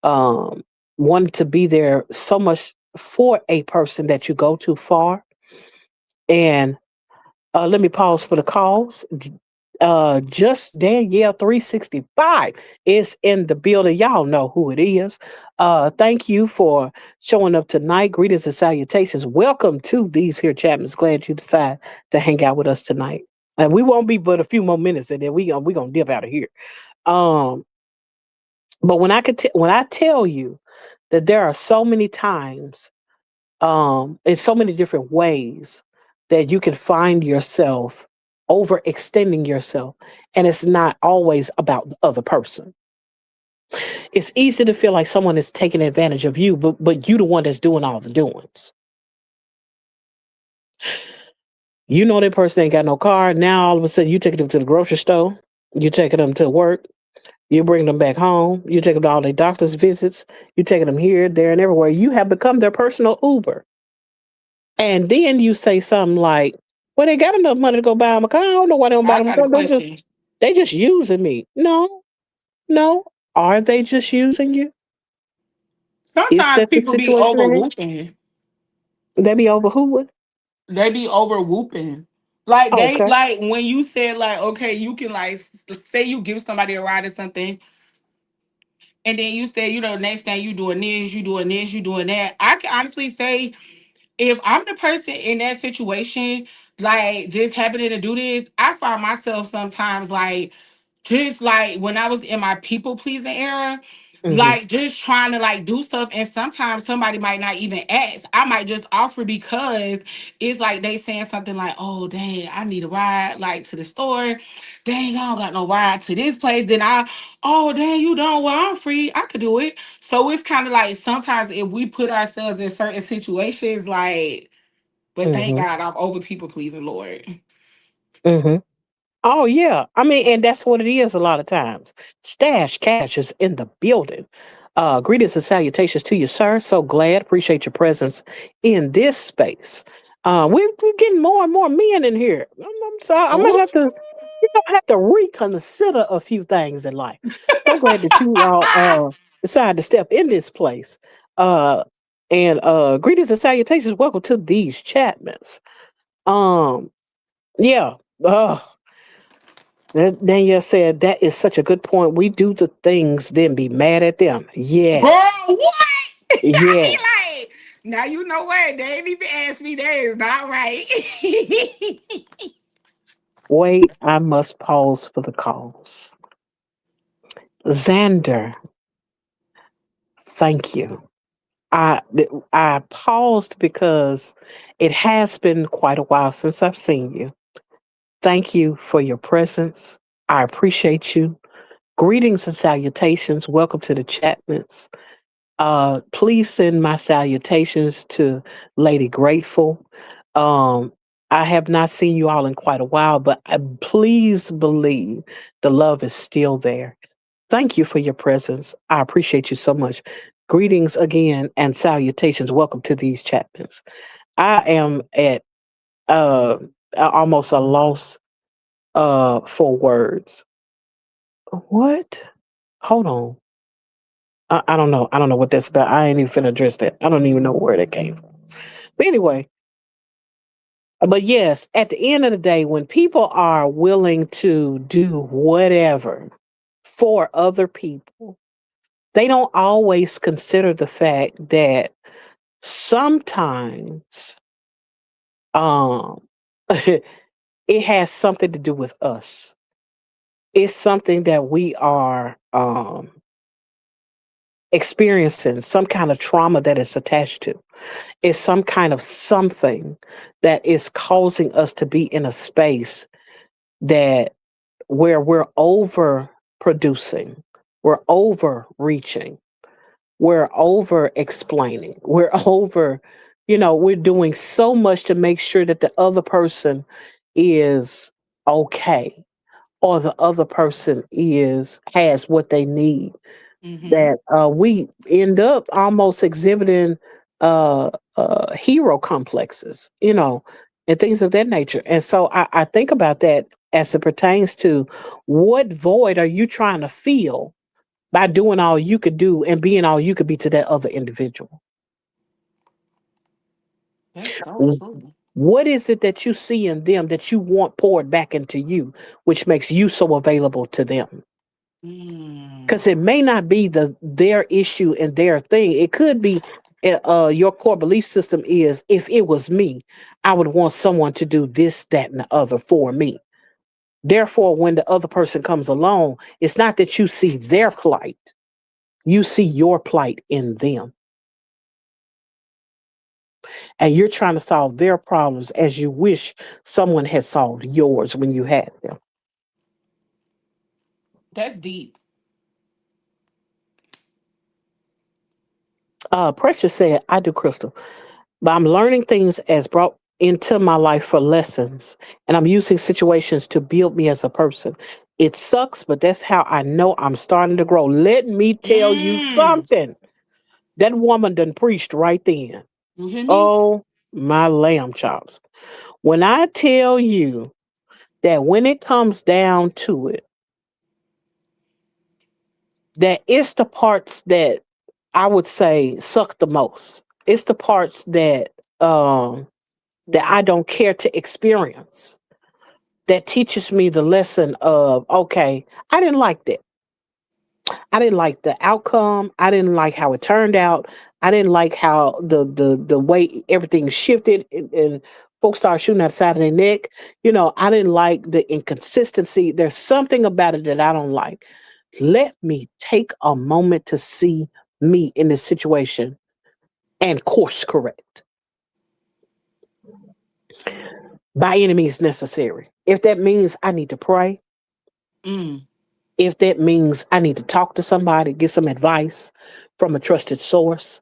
um, wanting to be there so much for a person that you go too far, and let me pause for the calls. Just Danielle 365 is in the building. Y'all know who it is. Thank you for showing up tonight. Greetings and salutations. Welcome to these here Chapman's. Glad you decided to hang out with us tonight. And we won't be but a few more minutes, and then we gonna dip out of here. Um, but when I tell you that there are so many times, in so many different ways that you can find yourself overextending yourself, and it's not always about the other person. It's easy to feel like someone is taking advantage of you, but you the one that's doing all the doings. You know that person ain't got no car. Now all of a sudden you taking them to the grocery store, you taking them to work, you bring them back home, you take them to all their doctor's visits, you taking them here, there, and everywhere. You have become their personal Uber. And then you say something like, well, they got enough money to go buy them a car. I don't know why they don't buy I them a got a car. question. They just using me. No, no. Are they just using you? Is Sometimes that the people be situation over they have? whooping. They be over who with? They be over whooping. Like they Okay. like when you said like okay, you can like say you give somebody a ride or something, and then you say next thing you doing this, you doing this, you doing that. I can honestly say if I'm the person in that situation, like just happening to do this, I find myself sometimes like just like when I was in my people pleasing era, Hmm. like just trying to like do stuff, and sometimes somebody might not even ask. I might just offer because it's like they saying something like, "Oh, dang, I need a ride like to the store. Dang, I don't got no ride to this place." Then oh, dang, you don't. Well, I'm free. I could do it. So it's kind of like sometimes if we put ourselves in certain situations, like, but thank Hmm. God I'm over people pleasing, Lord. Hmm. Oh yeah. I mean, and that's what it is a lot of times. Stash cash is in the building. Greetings and salutations to you, sir. So glad, appreciate your presence in this space. We're getting more and more men in here. I'm sorry. I'm gonna Oh, have to, have to reconsider a few things in life. So glad that you all decided to step in this place. Uh, and greetings and salutations. Welcome to these Chatmans. Um, yeah. Uh, Danielle said that is such a good point. We do the things, then be mad at them. girl, Yes. what? I be Yes. like, now you know what? They ain't even asked me. That is not right. Wait, I must pause for the calls. Xander, thank you. I paused because it has been quite a while since I've seen you. Thank you for your presence. I appreciate you. Greetings and salutations. Welcome to the Chatmans. Please send my salutations to Lady Grateful. Um, I have not seen you all in quite a while, but please believe the love is still there. Thank you for your presence. I appreciate you so much. Greetings again and salutations. Welcome to these Chapmans. I am at uh almost a loss for words. What? Hold on. I don't know. I don't know what that's about. I ain't even finna address that. I don't even know where that came from. But anyway, but yes, at the end of the day, when people are willing to do whatever for other people, they don't always consider the fact that sometimes um it has something to do with us. It's something that we are experiencing, some kind of trauma that is attached to. It's some kind of something that is causing us to be in a space that where we're over producing, we're overreaching, we're over explaining, we're over, we're doing so much to make sure that the other person is okay or the other person is has what they need, Mm-hmm. that we end up almost exhibiting hero complexes, and things of that nature. And so I think about that as it pertains to what void are you trying to fill by doing all you could do and being all you could be to that other individual? That's so W- true. What is it that you see in them that you want poured back into you, which makes you so available to them? Mm. Because it may not be their issue and their thing. It could be your core belief system is, if it was me, I would want someone to do this, that, and the other for me. Therefore, when the other person comes along, it's not that you see their plight, you see your plight in them. And you're trying to solve their problems as you wish someone had solved yours when you had them. That's deep. Precious said, I do, Crystal. But I'm learning things as brought into my life for lessons, and I'm using situations to build me as a person. It sucks, but that's how I know I'm starting to grow. Let me tell you Mm. something. That woman done preached right then. You hear me? Oh, my lamb chops. When I tell you that when it comes down to it, that it's the parts that I would say suck the most. It's the parts that Right. I don't care to experience, that teaches me the lesson of, okay, I didn't like that. I didn't like the outcome. I didn't like how it turned out. I didn't like how the way everything shifted, and folks started shooting outside of their neck. I didn't like the inconsistency. There's something about it that I don't like. Let me take a moment to see me in this situation and course correct by any means necessary. If that means I need to pray, Mm. if that means I need to talk to somebody, get some advice from a trusted source,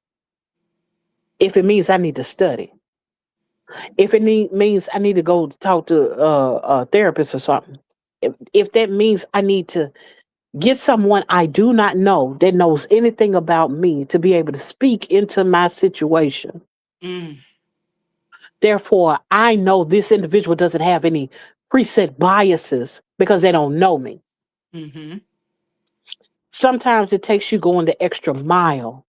if it means I need to study, if it means I need to go talk to a therapist or something, if that means I need to get someone I do not know that knows anything about me to be able to speak into my situation. Mm, Therefore, I know this individual doesn't have any preset biases because they don't know me. mm-hmm. Sometimes it takes you going the extra mile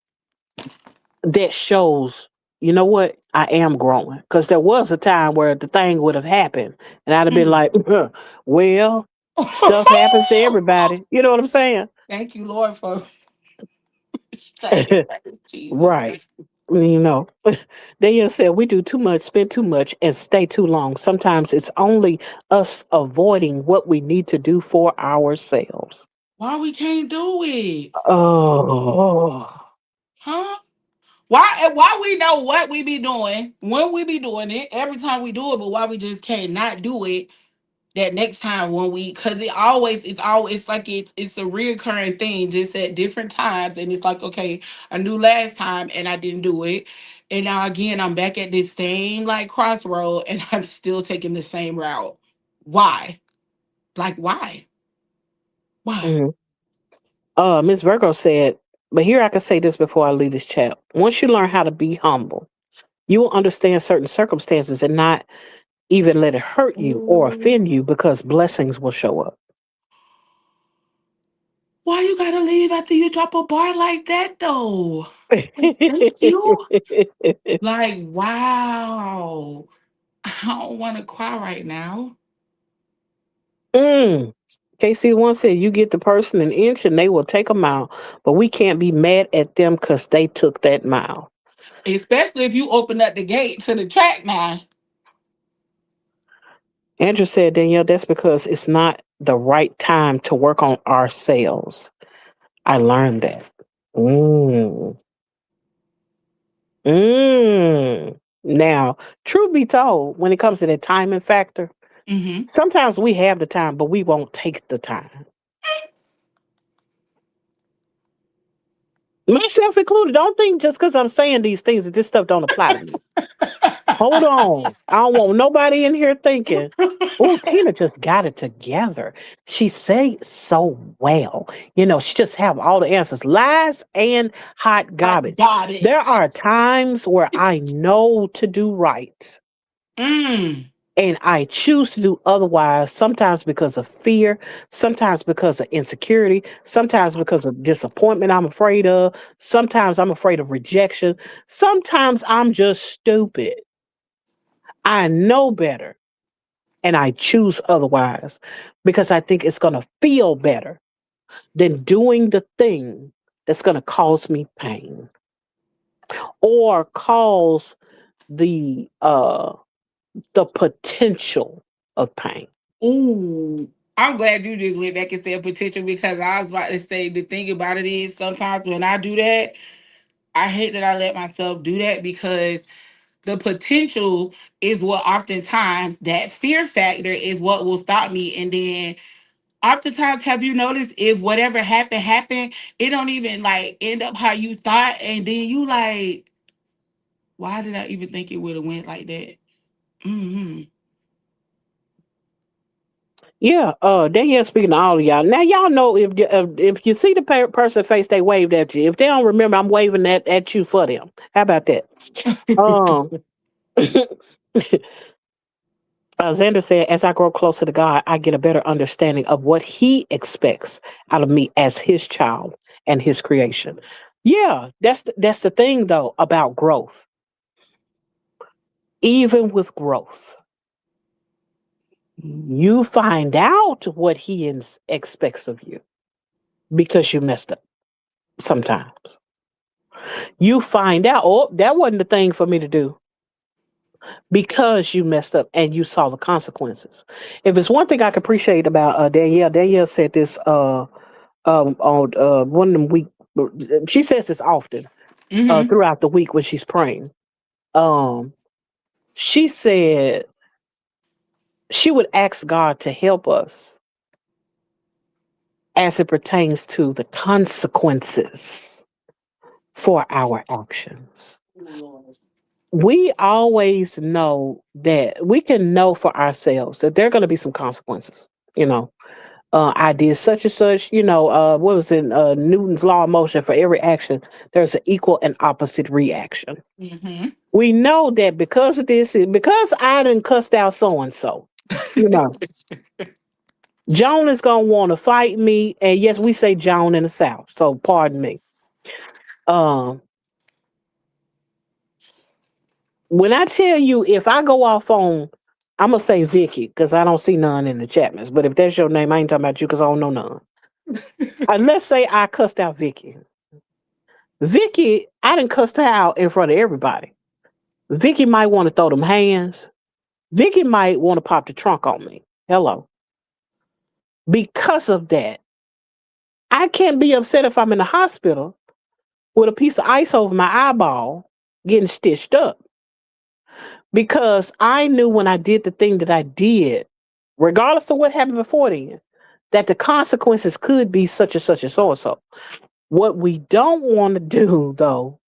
that shows, you know what, I am growing. Because there was a time where the thing would have happened and I'd have been Mm. like, well, stuff happens to everybody. You know what I'm saying? Thank you, Lord, for saying that. Jesus. Right. You know, they said we do too much, spend too much, and stay too long. Sometimes it's only us avoiding what we need to do for ourselves. Why we can't do it? Oh, Huh? Why we know what we be doing, when we be doing it, every time we do it, but why we just can't not do it that next time when we, because it's like it's a reoccurring thing just at different times, and it's like, okay, I knew last time and I didn't do it, and now again I'm back at this same like crossroad and I'm still taking the same route. Why? Like why? mhm. Miss Virgo said, but here I can say this before I leave this chat. Once you learn how to be humble, you will understand certain circumstances and not even let it hurt you or offend you because blessings will show up. Why you gotta leave after you drop a bar like that though? Like, thank you. Like, wow. I don't want to cry right now. Mm. KC1 said, you get the person an inch and they will take a mile, but we can't be mad at them because they took that mile. Especially if you open up the gate to the track now. Andrew said, Danielle, that's because it's not the right time to work on ourselves. I learned that. Mm. Mm. Now, truth be told, when it comes to that timing factor, Mm-hmm. sometimes we have the time, but we won't take the time. Myself included. Don't think just because I'm saying these things that this stuff don't apply to me. Hold on. I don't want nobody in here thinking, oh, Tina just got it together. She say so well. She just have all the answers. Lies and hot I garbage. got There it. are times where I know to do right Mm. and I choose to do otherwise, sometimes because of fear, sometimes because of insecurity, sometimes because of disappointment I'm afraid of, sometimes I'm afraid of rejection, sometimes I'm just stupid. I know better and I choose otherwise because I think it's going to feel better than doing the thing that's going to cause me pain or cause the the potential of pain. Ooh. I'm glad you just went back and said potential because I was about to say the thing about it is sometimes when I do that, I hate that I let myself do that because the potential is what oftentimes that fear factor is what will stop me. And then oftentimes, have you noticed if whatever happened, it don't even like end up how you thought, and then you like, why did I even think it would have went like that? Hmm. Yeah, Danielle speaking to all of y'all. Now y'all know if you see the person face they waved at you. If they don't remember, I'm waving at you for them. How about that? Um, Xander said, as I grow closer to God, I get a better understanding of what He expects out of me as His child and His creation. Yeah, that's the thing though about growth. Even with growth, you find out what He expects of you because you messed up sometimes. You find out, oh, that wasn't the thing for me to do because you messed up and you saw the consequences. If it's one thing I can appreciate about Danielle said this on one of them week. She says this often Hmm. throughout the week when she's praying. Um, she said she would ask God to help us as it pertains to the consequences for our actions. We always know that we can know for ourselves that there are going to be some consequences, you know. I did such and such, what was in Newton's law of motion? For every action, there's an equal and opposite reaction. Mm-hmm. We know that because of this, because I done cussed out so and so, you know, Joan is gonna want to fight me. And yes, we say Joan in the South, so pardon me. Um, when I tell you, if I go off on, I'm gonna say Vicky because I don't see none in the Chapmans. But if that's your name, I ain't talking about you because I don't know none. Let's say I cussed out Vicky. Vicky, I didn't cuss her out in front of everybody. Vicky might want to throw them hands. Vicky might want to pop the trunk on me. Hello. Because of that, I can't be upset if I'm in the hospital with a piece of ice over my eyeball getting stitched up because I knew when I did the thing that I did, regardless of what happened before then, that the consequences could be such and such and so and so. What we don't want to do, though,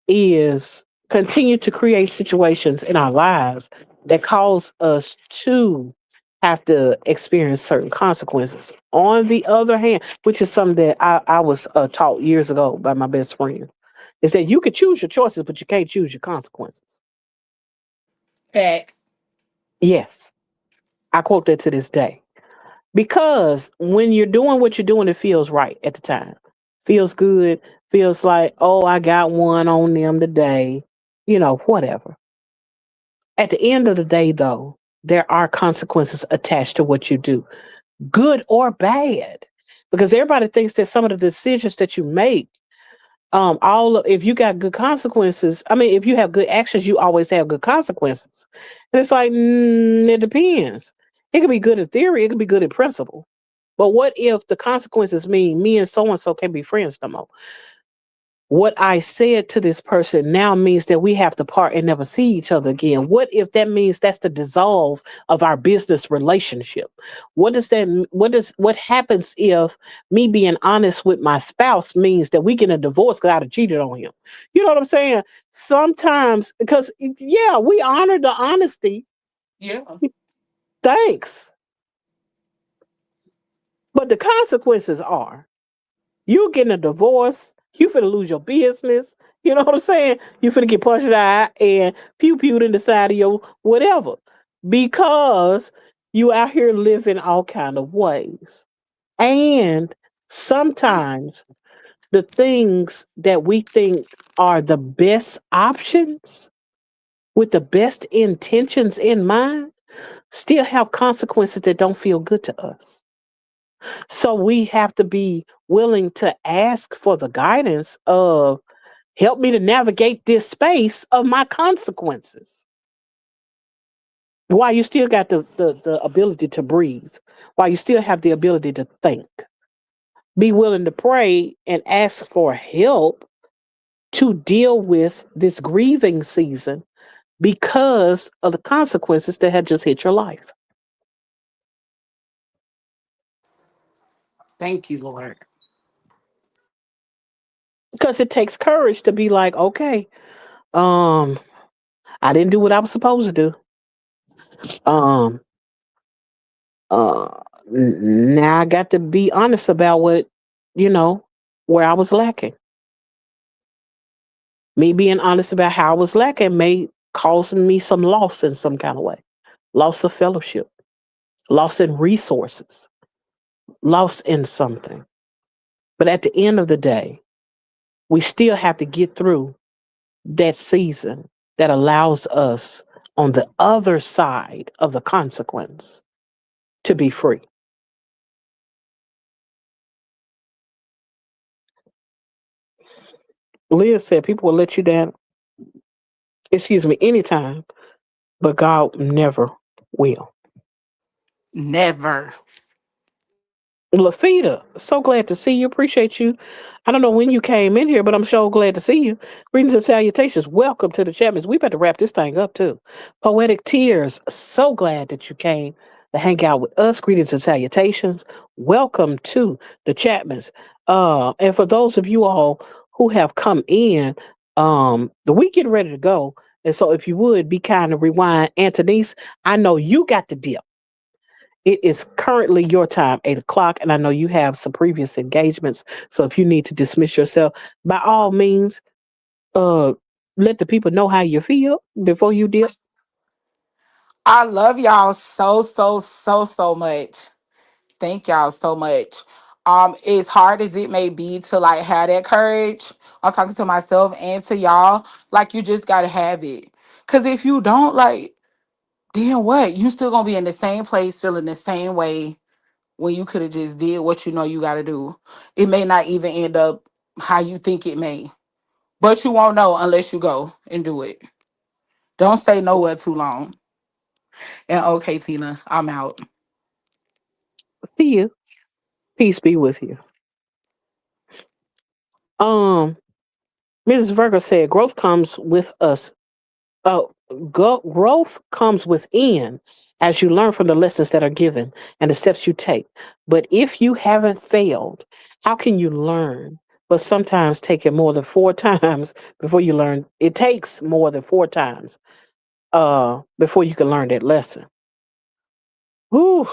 is continue to create situations in our lives that cause us to have to experience certain consequences. On the other hand, which is something that I was taught years ago by my best friend, is that you can choose your choices, but you can't choose your consequences. Fact. Yes, I quote that to this day. Because when you're doing what you're doing, it feels right at the time. Feels good. Feels like, oh, I got one on them today. Whatever. At the end of the day, though, there are consequences attached to what you do, good or bad. Because everybody thinks that some of the decisions that you make, if you got good consequences, I mean, if you have good actions, you always have good consequences. And it's like, it depends. It could be good in theory, it could be good in principle. But what if the consequences mean me and so and so can't be friends no more? What I said to this person now means that we have to part and never see each other again. What if that means that's the dissolve of our business relationship? What happens if me being honest with my spouse means that we get a divorce because I'd cheated on him? You know what I'm saying? Sometimes, because yeah, we honor the honesty. Yeah. Thanks. But the consequences are you getting a divorce, you finna lose your business. You know what I'm saying? You finna get punched out and pew pewed in the side of your whatever. Because you out here living all kind of ways. And sometimes the things that we think are the best options with the best intentions in mind still have consequences that don't feel good to us. So we have to be willing to ask for the guidance of help me to navigate this space of my consequences. While you still got the ability to breathe, while you still have the ability to think, be willing to pray and ask for help to deal with this grieving season because of the consequences that had just hit your life. Thank you, Lord. Because it takes courage to be like, okay, um, I didn't do what I was supposed to do. Um, uh, now I got to be honest about you know, where I was lacking. Me being honest about how I was lacking may cause me some loss in some kind of way. Loss of fellowship, loss in resources, loss in something. But at the end of the day, we still have to get through that season that allows us on the other side of the consequence to be free. Leah said people will let you down, excuse me, anytime, but God never will. Never. Lafita, so glad to see you. Appreciate you. I don't know when you came in here, but I'm so glad to see you. Greetings and salutations. Welcome to the Chapmans. We better wrap this thing up too. Poetic Tears, so glad that you came to hang out with us. Greetings and salutations. Welcome to the Chapmans. And for those of you all who have come in, the week getting ready to go. And so if you would be kind of rewind, Antonice, I know you got the dip. It is currently your time, 8 o'clock, and I know you have some previous engagements. So if you need to dismiss yourself, by all means, uh, let the people know how you feel before you dip. I love y'all so, so, so, so much. Thank y'all so much. As hard as it may be to like have that courage, I'm talking to myself and to y'all, like you just gotta have it. Cause if you don't, like, then what? You still gonna be in the same place, feeling the same way when you could have just did what you know you gotta do. It may not even end up how you think it may. But you won't know unless you go and do it. Don't stay nowhere too long. And okay, Tina, I'm out. See you. Peace be with you. Um, Mrs. Virgo said, growth comes with us. Oh, growth comes within as you learn from the lessons that are given and the steps you take. But if you haven't failed, how can you learn? But sometimes taking more than four times before you learn. It takes more than four times before you can learn that lesson. Whew.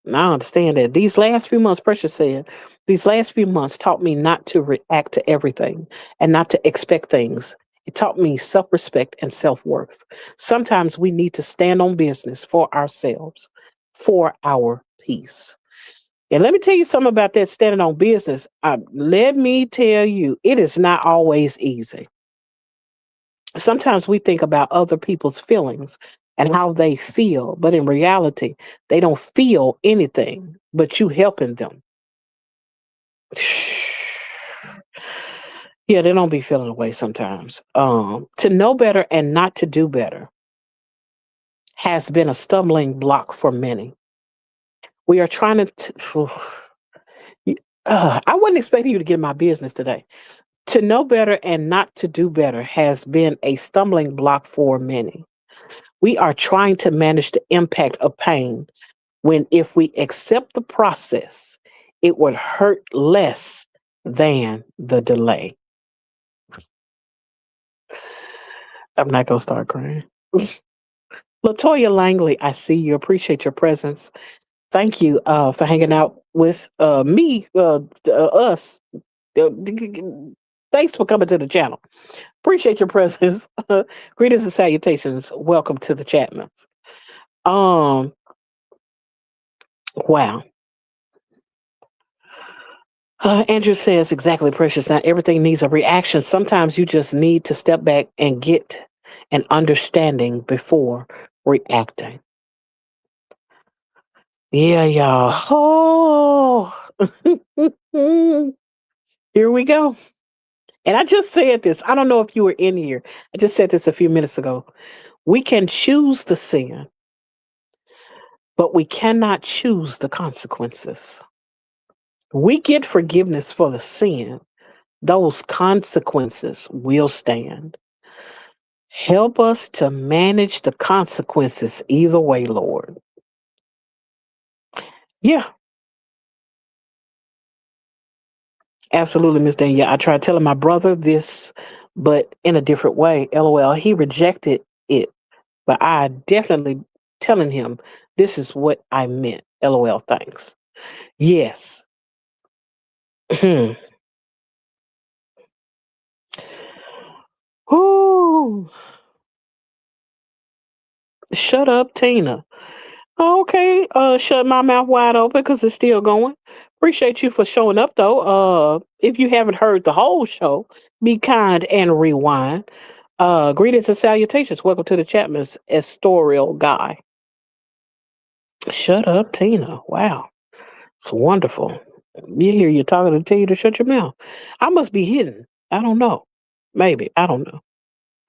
Now I understand that. These last few months, Precious said, these last few months taught me not to react to everything and not to expect things. It taught me self respect and self worth. Sometimes we need to stand on business for ourselves, for our peace. And let me tell you something about that standing on business. Let me tell you, it is not always easy. Sometimes we think about other people's feelings and how they feel, but in reality, they don't feel anything but you helping them. Yeah, they don't be feeling away sometimes. To know better and not to do better has been a stumbling block for many. We are trying to. I wasn't expecting you to get in my business today. To know better and not to do better has been a stumbling block for many. We are trying to manage the impact of pain when if we accept the process, it would hurt less than the delay. I'm not going to start crying. Latoya Langley, I see you. Appreciate your presence. Thank you for hanging out with me, us. Thanks for coming to the channel. Appreciate your presence. Greetings and salutations. Welcome to the Chapmans. Um, wow. Andrew says exactly, Precious. Not everything needs a reaction. Sometimes you just need to step back and get an understanding before reacting. Yeah, y'all. Oh, here we go. And I just said this. I don't know if you were in here. I just said this a few minutes ago. We can choose the sin, but we cannot choose the consequences. We get forgiveness for the sin, those consequences will stand. Help us to manage the consequences either way, Lord. Yeah, absolutely, Miss Danielle. I tried telling my brother this, but in a different way. LOL. He rejected it, but I definitely telling him this is what I meant. LOL. Thanks. Yes. Ooh, shut up, Tina. Okay, shut my mouth wide open because it's still going. Appreciate you for showing up though. If you haven't heard the whole show, be kind and rewind. Greetings and salutations. Welcome to the Chapman's Estorial Guy. Shut up, Tina. Wow, it's wonderful. You hear you talking to tell you to shut your mouth. I must be hidden. I don't know. Maybe I don't know.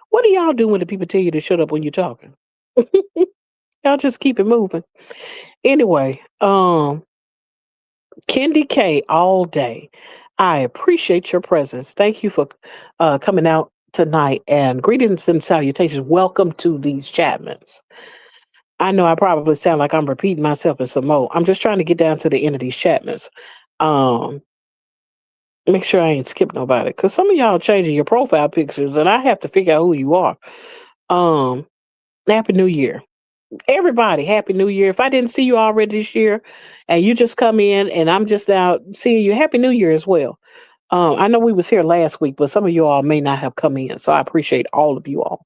What do y'all do when the people tell you to shut up when you're talking? Y'all just keep it moving. Anyway, Kendi K all day. I appreciate your presence. Thank you for coming out tonight and greetings and salutations. Welcome to these Chapmans. I know I probably sound like I'm repeating myself in some more. I'm just trying to get down to the end of these Chapmans. Um, Make sure I ain't skip nobody because some of y'all changing your profile pictures and I have to figure out who you are. Um, Happy New Year. Everybody, Happy New Year. If I didn't see you already this year and you just come in and I'm just now seeing you, Happy New Year as well. I know we was here last week, but some of you all may not have come in. So I appreciate all of you all.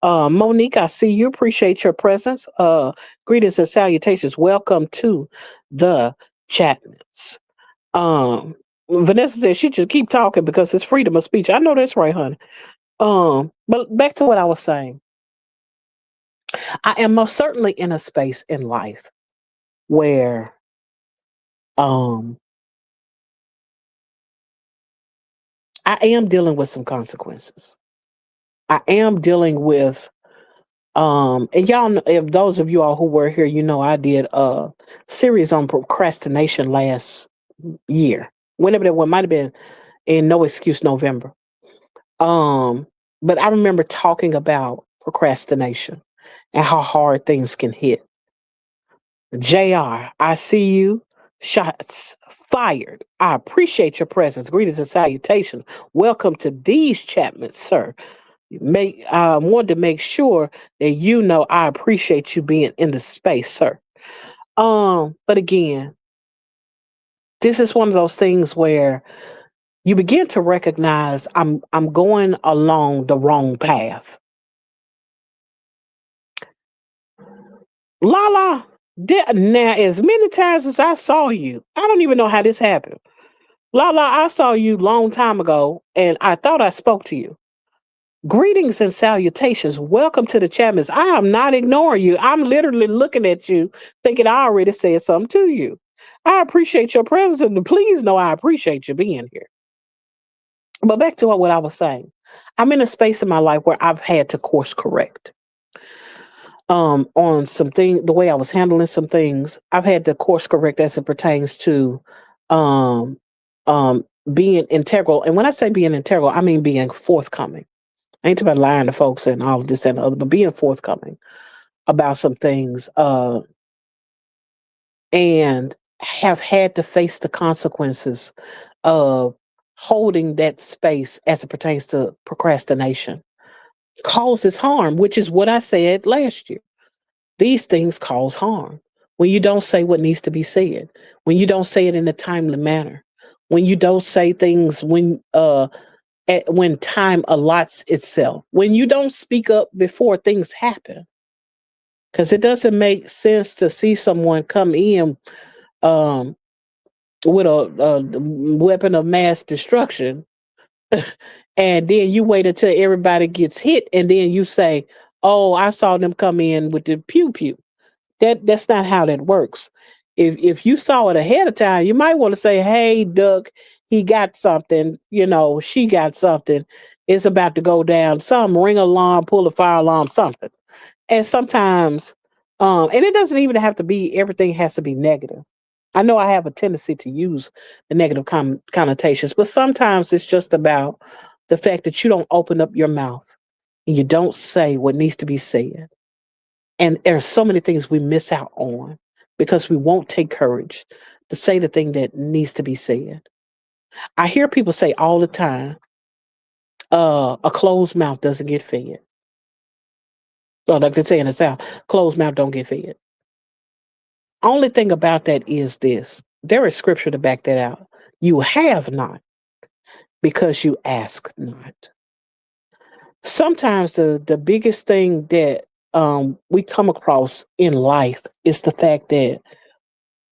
Monique, I see you. Appreciate your presence. Greetings and salutations. Welcome to the Chapmans. Vanessa said she just keep talking because it's freedom of speech. I know that's right, honey. But back to what I was saying. I am most certainly in a space in life where um I am dealing with some consequences. I am dealing with and y'all know, if those of you all who were here, you know I did a series on procrastination last year. Whenever that one might have been in No Excuse November. Um but I remember talking about procrastination and how hard things can hit. JR, I see you. Shots fired. I appreciate your presence. Greetings and salutations. Welcome to these Chapman, sir. Make I wanted to make sure that you know I appreciate you being in the space, sir. But again, this is one of those things where you begin to recognize I'm going along the wrong path. Lala, now as many times as I saw you, I don't even know how this happened. Lala, I saw you long time ago, and I thought I spoke to you. Greetings and salutations. Welcome to the Chapmans. I am not ignoring you. I'm literally looking at you, thinking I already said something to you. I appreciate your presence, and please know I appreciate you being here. But back to what I was saying. I'm in a space in my life where I've had to course correct on something the way I was handling some things. I've had to course correct as it pertains to um um being integral. And when I say being integral, I mean being forthcoming. I ain't talking about lying to folks and all of this and the other, but being forthcoming about some things, and have had to face the consequences of holding that space as it pertains to procrastination causes harm, which is what I said last year. These things cause harm when you don't say what needs to be said, when you don't say it in a timely manner, when you don't say things when time allots itself, when you don't speak up before things happen. Because it doesn't make sense to see someone come in um, with a weapon of mass destruction, and then you wait until everybody gets hit, and then you say, "Oh, I saw them come in with the pew pew." That's not how that works. If you saw it ahead of time, you might want to say, "Hey, Duck, he got something. You know, she got something. It's about to go down. Some ring alarm, pull a fire alarm, something." And sometimes, and it doesn't even have to be everything has to be negative. I know I have a tendency to use the negative connotations, but sometimes it's just about the fact that you don't open up your mouth and you don't say what needs to be said. And there are so many things we miss out on because we won't take courage to say the thing that needs to be said. I hear people say all the time, a closed mouth doesn't get fed. Or like they say in the South, closed mouth don't get fed. Only thing about that is this. There is scripture to back that out. You have not because you ask not. Sometimes the biggest thing that we come across in life is the fact that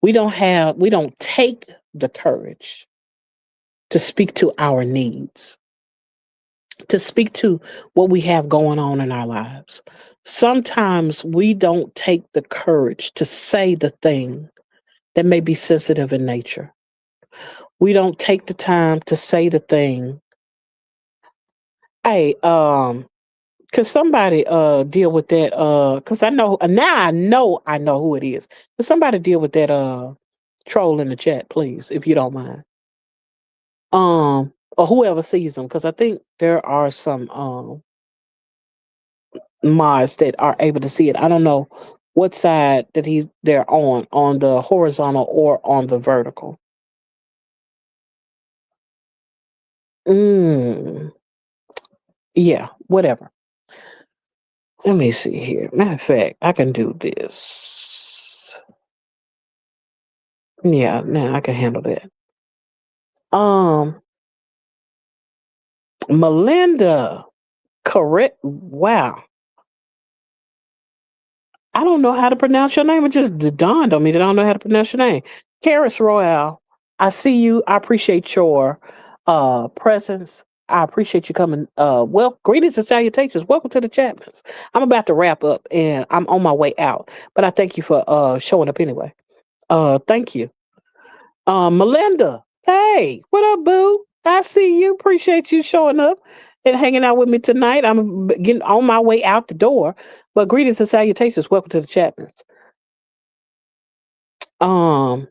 we don't take the courage to speak to our needs, to speak to what we have going on in our lives. Sometimes we don't take the courage to say the thing that may be sensitive in nature. We don't take the time to say the thing. Hey, could somebody deal with that? Cause I know now I know who it is. Could somebody deal with that troll in the chat, please, if you don't mind? Or whoever sees them, because I think there are some mods that are able to see it. I don't know what side that they're on the horizontal or on the vertical. Mm, yeah, whatever. Let me see here. Matter of fact, I can do this. Yeah, now I can handle that. Um, Melinda, correct. Wow, I don't know how to pronounce your name. It just dawned on me that I don't know how to pronounce your name. Karis Royale, I see you. I appreciate your presence. I appreciate you coming. Well, greetings and salutations. Welcome to the Chapmans. I'm about to wrap up and I'm on my way out. But I thank you for showing up anyway. Thank you. Melinda, hey, what up, boo? I see you. Appreciate you showing up and hanging out with me tonight. I'm getting on my way out the door. But greetings and salutations. Welcome to the Chapmans. Um,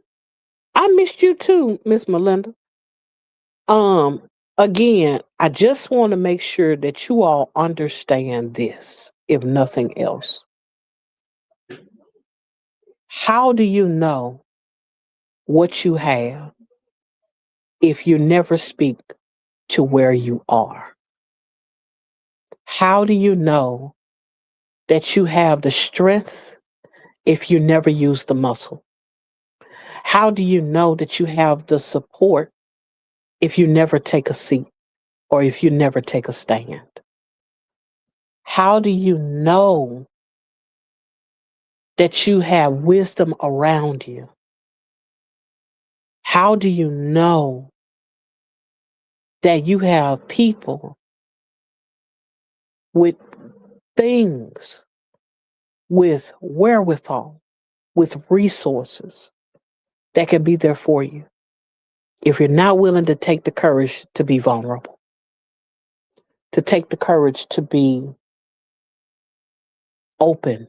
I missed you too, Miss Melinda. Um, Again, I just want to make sure that you all understand this, if nothing else. How do you know what you have if you never speak to where you are? How do you know that you have the strength if you never use the muscle? How do you know that you have the support if you never take a seat or if you never take a stand? How do you know that you have wisdom around you? How do you know that you have people with things, with wherewithal, with resources that can be there for you if you're not willing to take the courage to be vulnerable, to take the courage to be open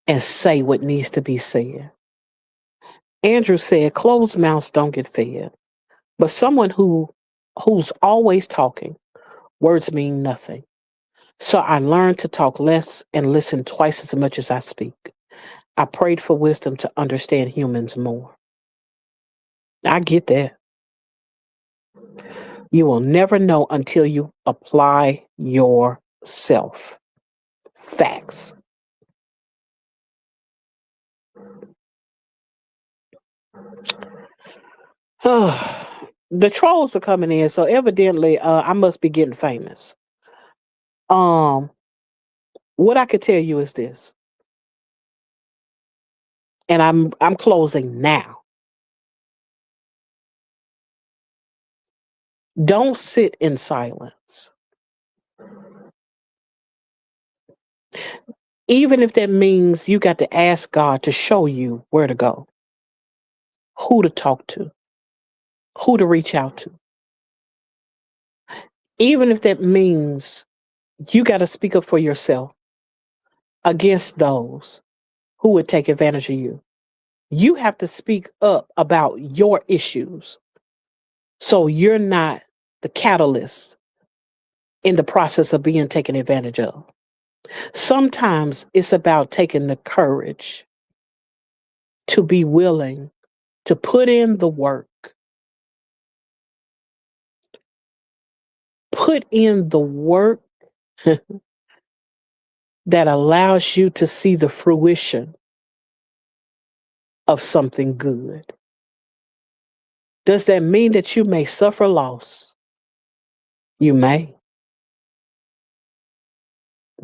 and say what needs to be said? Andrew said, closed mouths don't get fed, but someone who's always talking, words mean nothing. So I learned to talk less and listen twice as much as I speak. I prayed for wisdom to understand humans more. I get that. You will never know until you apply yourself. Facts. The trolls are coming in, so evidently I must be getting famous. Um, what I could tell you is this, and I'm closing now. Don't sit in silence. Even if that means you got to ask God to show you where to go, who to talk to, who to reach out to. Even if that means you got to speak up for yourself against those who would take advantage of you. You have to speak up about your issues so you're not the catalyst in the process of being taken advantage of. Sometimes it's about taking the courage to be willing to put in the work, put in the work that allows you to see the fruition of something good. Does that mean that you may suffer loss? You may.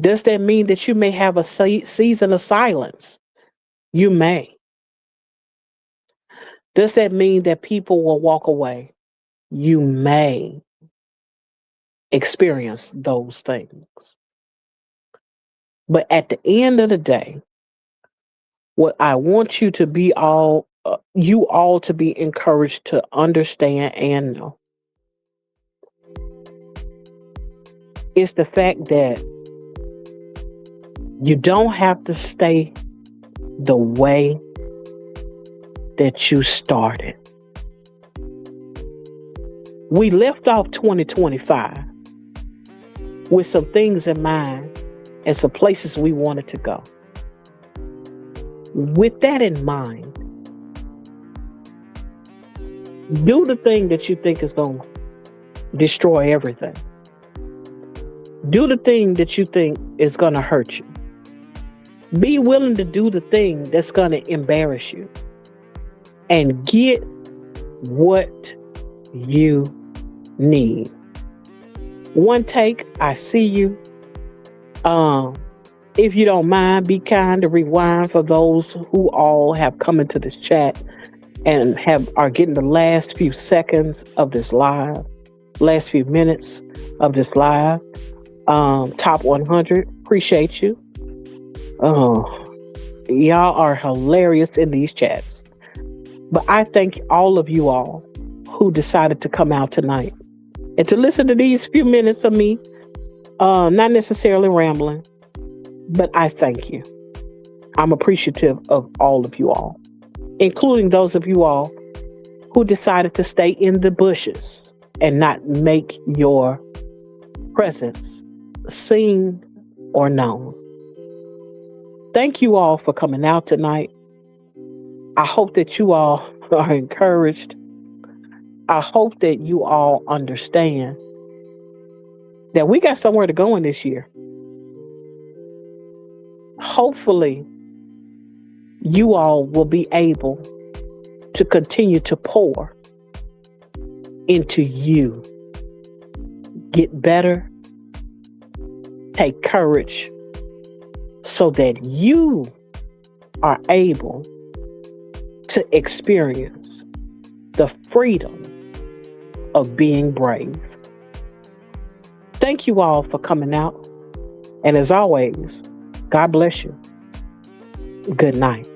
Does that mean that you may have a season of silence? You may. Does that mean that people will walk away? You may experience those things. But at the end of the day, what I want you to be you all to be encouraged to understand and know is the fact that you don't have to stay the way that you started. We left off 2025 with some things in mind and some places we wanted to go. With that in mind, do the thing that you think is going to destroy everything. Do the thing that you think is going to hurt you. Be willing to do the thing that's going to embarrass you. And get what you need. One take, I see you. If you don't mind, be kind to rewind for those who all have come into this chat and are getting the last few seconds of this live, last few minutes of this live. Top 100, appreciate you. Y'all are hilarious in these chats. But I thank all of you all who decided to come out tonight and to listen to these few minutes of me, not necessarily rambling, but I thank you. I'm appreciative of all of you all, including those of you all who decided to stay in the bushes and not make your presence seen or known. Thank you all for coming out tonight. I hope that you all are encouraged. I hope that you all understand that we got somewhere to go in this year. Hopefully, you all will be able to continue to pour into you. Get better. Take courage so that you are able to experience the freedom of being brave. Thank you all for coming out. And as always, God bless you. Good night.